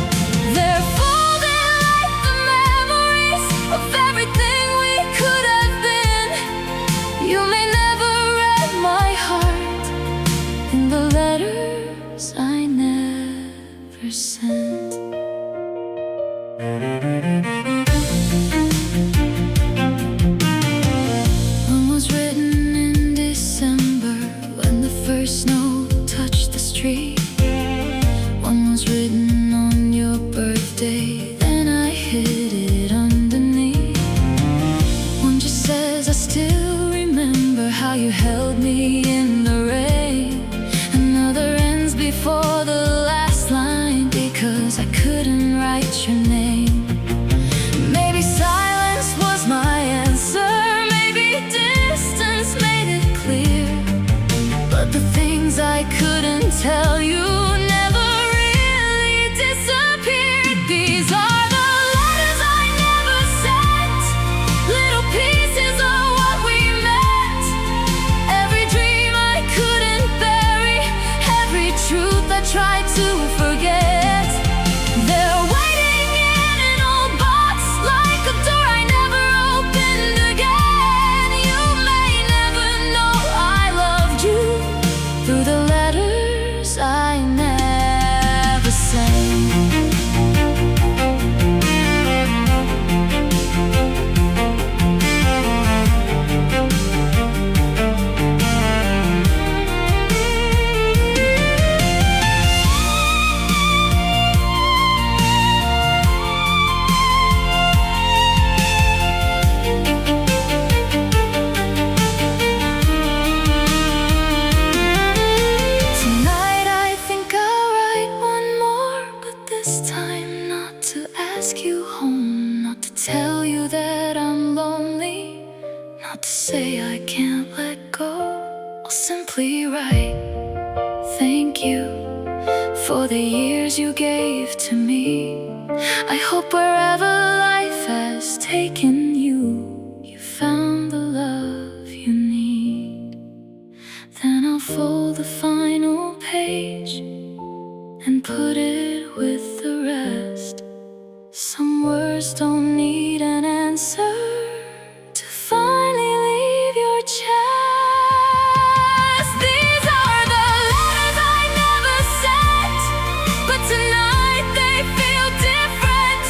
They're folded like the memories of everything we could have been. You may never read my heart in the letters I never sent. One was written in December when the first snow touched the street. One was written on your birthday, then I hid it underneath. One just says I still remember how you held me in the rain. Another ends before the last line because I couldn't write your name. Maybe silence was my answer, maybe distance made it clear, but the things I couldn't tell you never really disappeared. These are the letters I never sent, little pieces of what we meant. Every dream I couldn't bury, every truth I tried try to forget. They're waiting in an old box, like a door I never opened again. You may never know I loved you through the letters I never sent. Say I can't let go. I'll simply write thank you for the years you gave to me. I hope wherever life has taken you, you found the love you need. Then I'll fold the final page and put it with the rest. Some words don't need an answer to finally leave your chest. These are the letters I never sent, but tonight they feel different.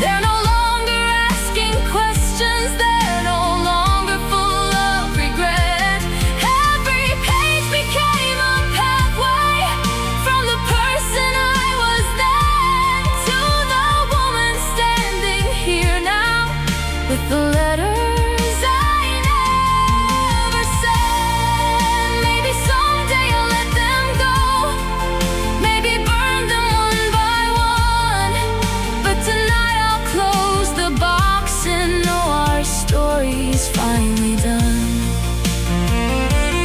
They're no longer asking questions, they're no longer full of regret. Every page became a pathway from the person I was then to the woman standing here now with the letter finally done.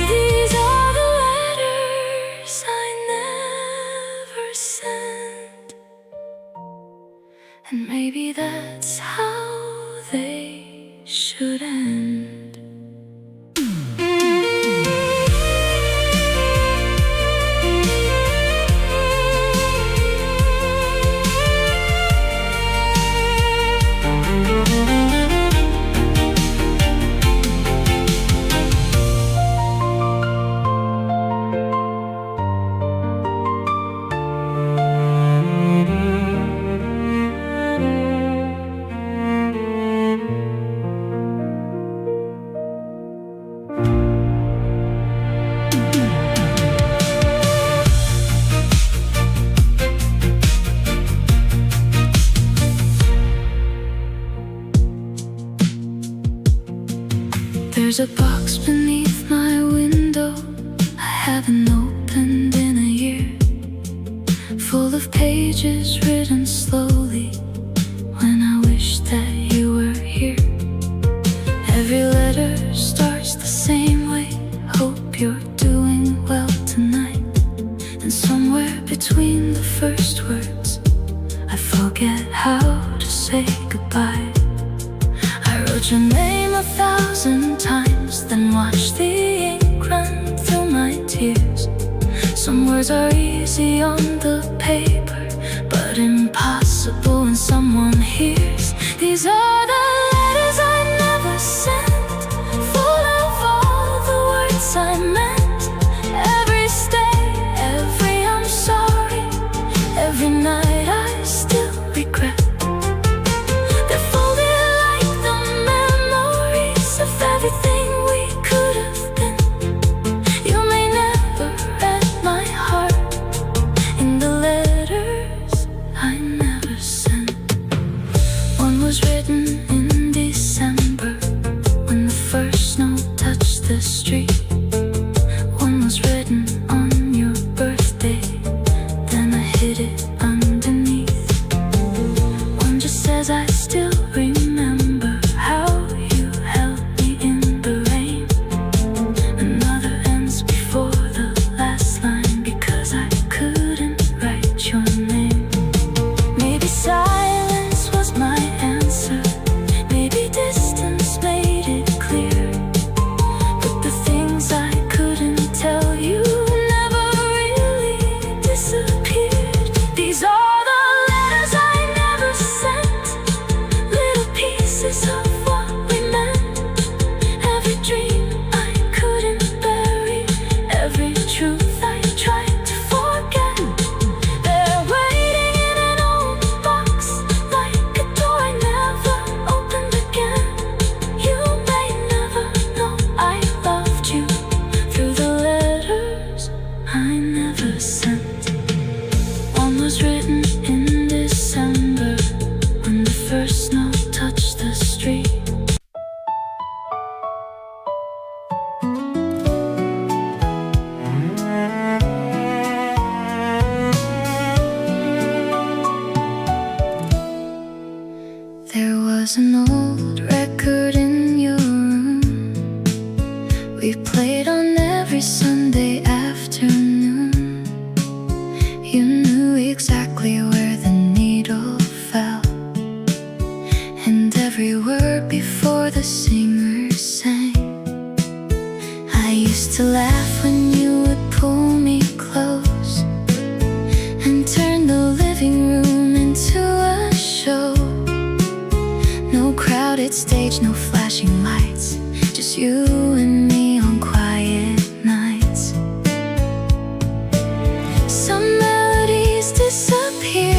These are the letters I never sent, and maybe that's how they should end. There's a box beneath my window I haven't opened in a year, full of pages written slowly when I wish that you were here. Every letter starts the same way. Hope you're doing well tonight. And somewhere between the first words I forget how to say goodbye. I wrote your name 1,000 times, then watched the ink run through my tears. Some words are easy on the paper, but impossible when someone hears. These are the letters I never sent, full of all the words I meant. Every stay, every I'm sorry, every night I still regret. Everything we could have been. You may never read my heart in the letters I never sent. One was written in December when the first snow touched the street. One was written on your birthday, then I hid it underneath. One just says I still remember how you held me in the rain. Another ends before the last line because I couldn't write your name. Maybe silence was my answer, maybe distance made it clear. But the things I couldn't tell you never really disappeared. was written in December when the first snow touched the street. There was an old record in your room. We played on every Sunday afternoon. You knew exactly where the needle fell, and every word before the singer sang. I used to laugh when you would pull me close and turn the living room into a show. No crowded stage, no flashing lights, just you and me on quiet nights. Some melodies disappear,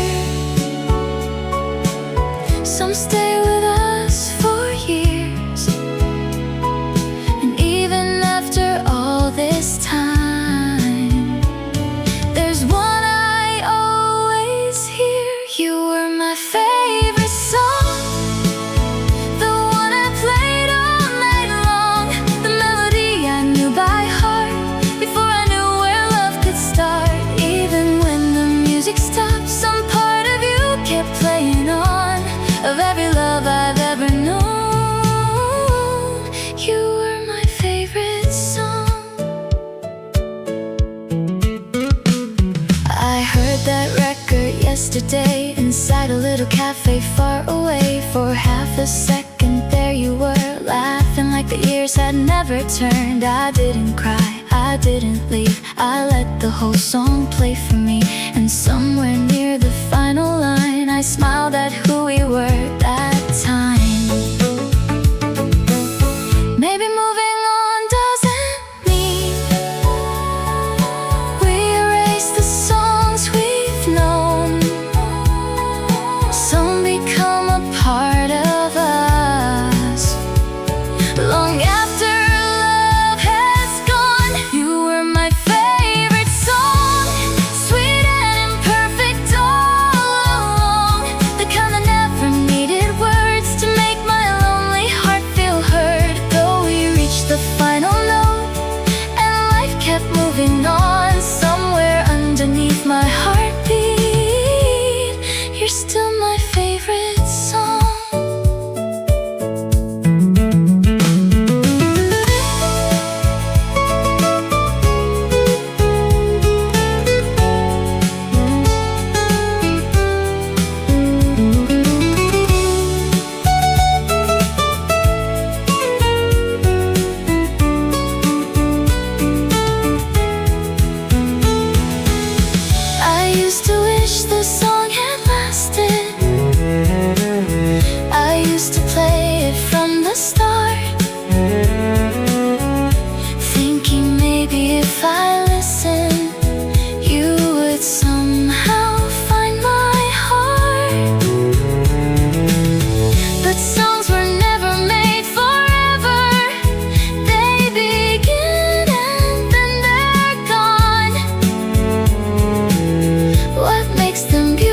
some stay with us for years. And even after all this time, there's one I always hear. You were my favorite song, the one I played all night long, the melody I knew by heart before I knew where love could start. Even when the music stopped, some part of you kept playing on. Of every love I've ever known, you were my favorite song. I heard that record yesterday inside a little cafe far away. For half a second there you were, laughing like the years had never turned. I didn't cry, I didn't leave, I let the whole song play for me. And somewhere near the final line, I smiled at who we were that time. Maybe moving on doesn't mean we erase the songs we've known. Some become a part of us long after love has gone. You were my favorite song, sweet and imperfect all along, the kind that never needed words to make my lonely heart feel heard. Though we reached the final note and life kept moving on, somewhere underneath my heartbeat, you're still my favorite song. I used to wish the song had lasted. I used to play it from the start, thinking maybe if I listened, you would somehow find my heart. But songs were never made forever, they begin and then they're gone. What makes them beautiful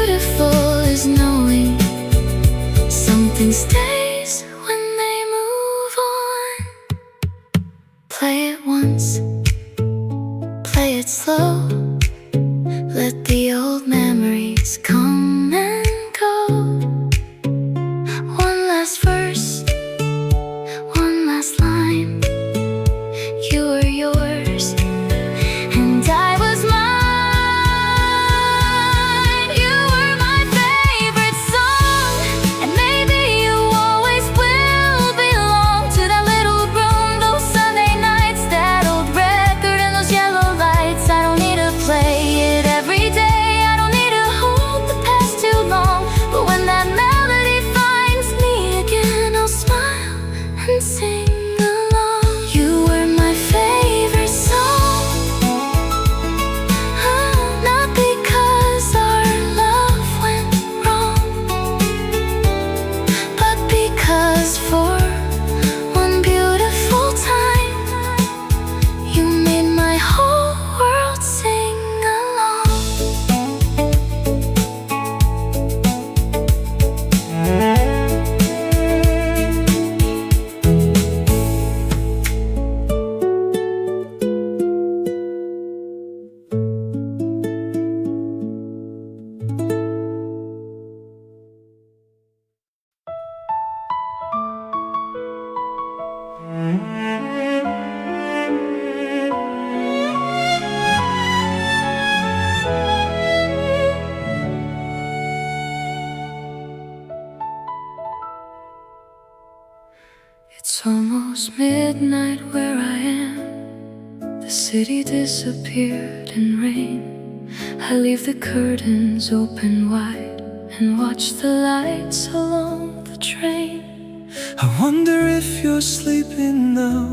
It's almost midnight where I am. The city disappeared in rain. I leave the curtains open wide and watch the lights along the train. I wonder if you're sleeping now,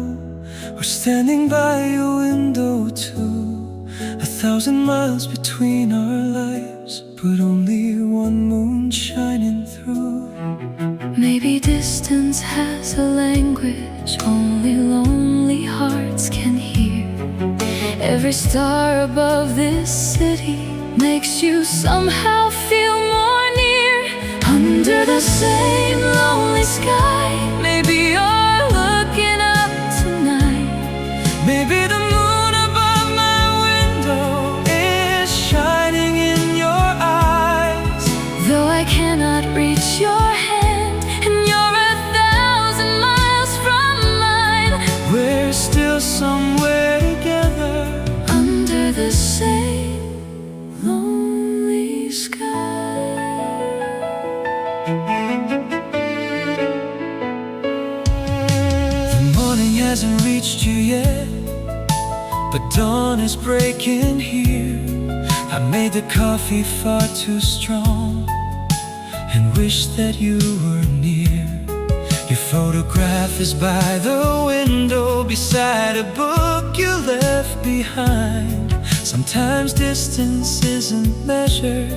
or standing by your window too. 1,000 miles between our lives, but only one moon shining through. Maybe distance has a language only lonely hearts can hear. Every star above this city makes you somehow feel more near. Under the same lonely sky, maybe you're looking up tonight. Maybe the moon above my window is shining in your eyes. Though I cannot reach your hand and you're 1,000 miles from mine, we're still somewhere together under the same lonely sky. The morning hasn't reached you yet, but dawn is breaking here. I made the coffee far too strong and wish that you were near. Your photograph is by the window beside a book you left behind. Sometimes distance isn't measured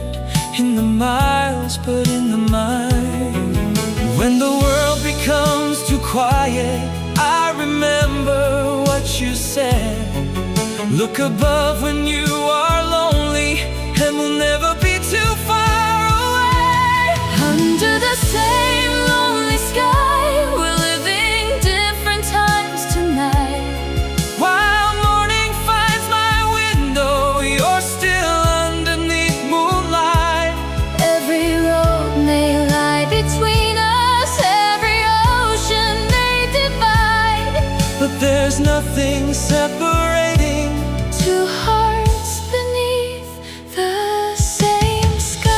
in the miles, but in the mind. When the world becomes too quiet, I remember what you said. Look above when you are lonely, and we'll never be too far away. Under the same lonely sky, we're living different times tonight. While morning finds my window, you're still underneath moonlight. Every road may lie between us, every ocean may divide, But there's nothing separating two hearts beneath the same sky.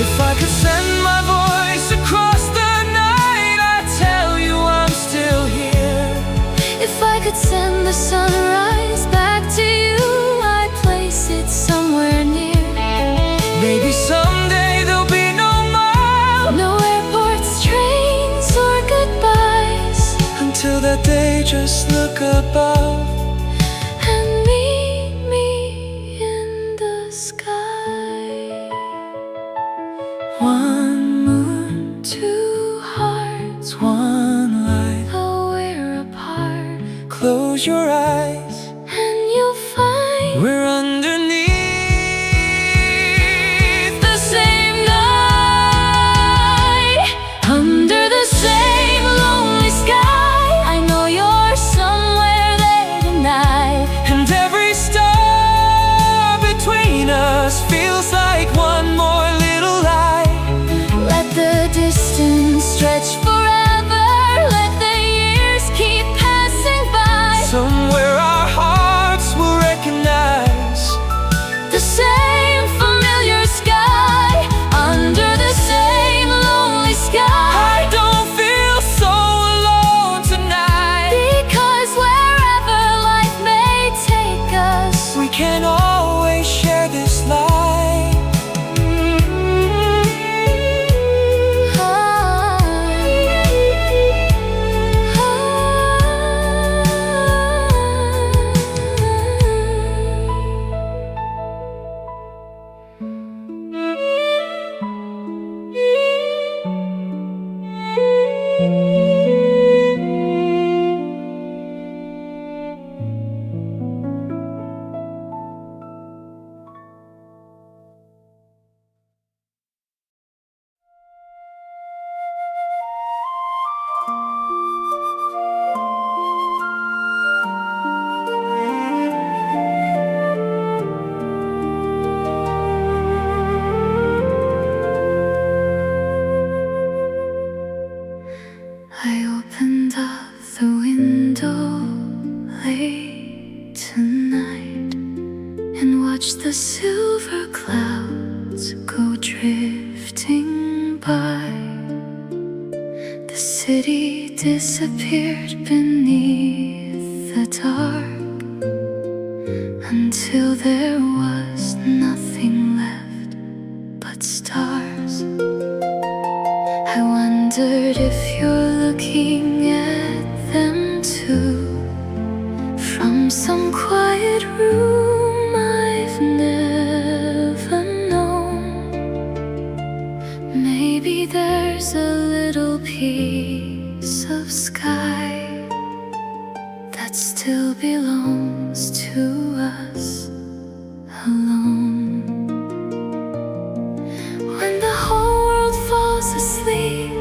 If I could send my voice across the night, I'd tell you I'm still here. If I could send the sunrise back to you, I'd place it somewhere near. Maybe someday there'll be no more. No airports, trains, or goodbyes. Until that day, just look above. And meet me in the sky. One moon, Two hearts, one light. though we're apart, Close your eyes, and you'll find we're underneath the same night. Under the same lonely sky, I know you're somewhere there tonight. and every star between us feels like one more little light. Let the distance stretch forever, let the years keep passing by. Somewhere our hearts will recognize The same familiar sky, under the same lonely sky. I don't feel so alone tonight. Because wherever life may take us, We can always share this light. I opened up the window late tonight and watched the silver clouds go drifting by. The city disappeared beneath the dark until there was nothing left but stars. I wondered if you're looking at them too, from some quiet room I've never known. Maybe there's a little piece of sky that still belongs to us alone. When the whole world falls asleep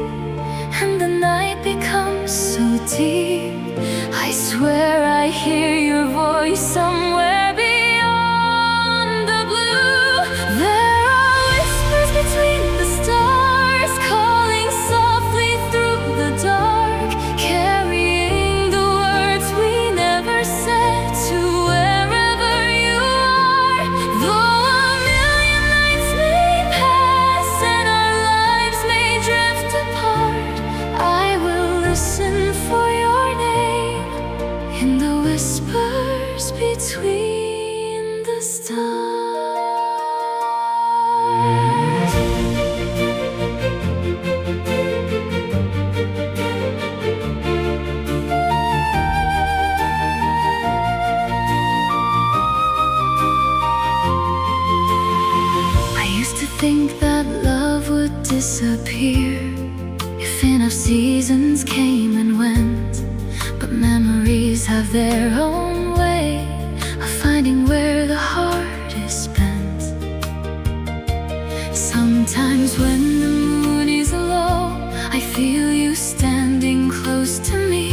and the night becomes so deep, I swear I hear your voice somewhere beyond the blue. There are whispers between the stars, calling softly through the dark, carrying the words we never said to wherever you are. Though a million nights may pass and our lives may drift apart, I will listen for your name in the whispers between the stars. I used to think that love would disappear if enough seasons came and went, but memories have their own way of finding where the heart is spent. Sometimes when the moon is low, I feel you standing close to me,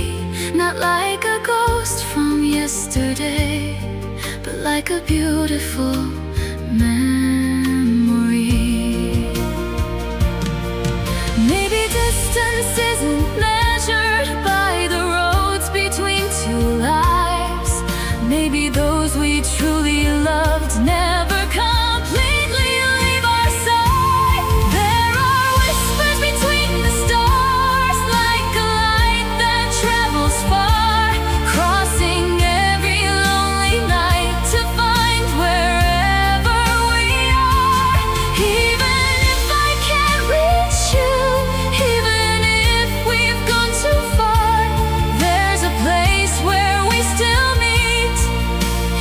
not like a ghost from yesterday, but like a beautiful memory. Maybe distance isn't measured by the roads between two lives. Maybe those we truly loved never completely leave our side. There are whispers between the stars, like a light that travels far, crossing every lonely night to find wherever we are. Even if I can't reach you, even if we've gone too far, there's a place where we still meet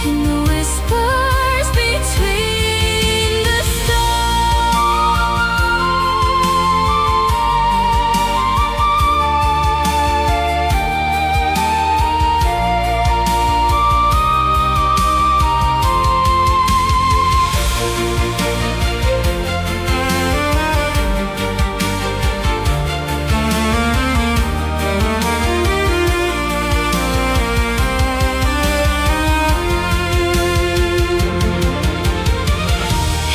in the whispers between the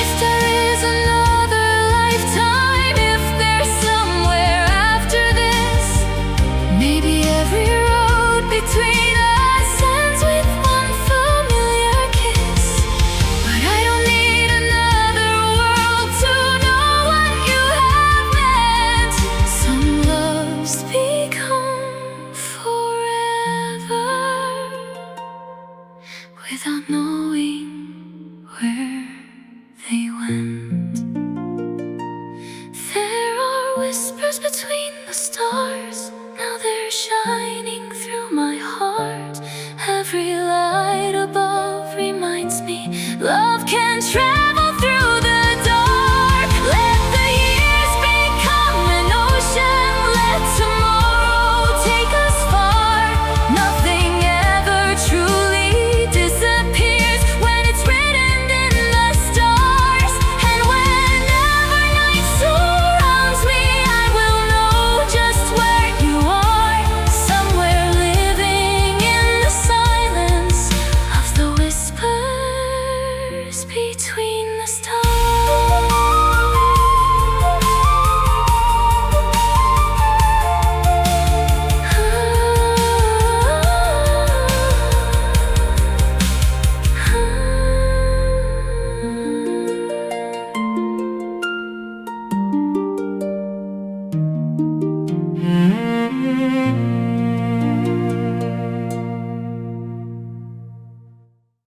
If there is another lifetime, if there's somewhere after this, maybe every road between us ends with one familiar kiss. But I don't need another world to know what you have meant. Some loves become forever without knowing where they went. There are whispers between the stars, now they're shining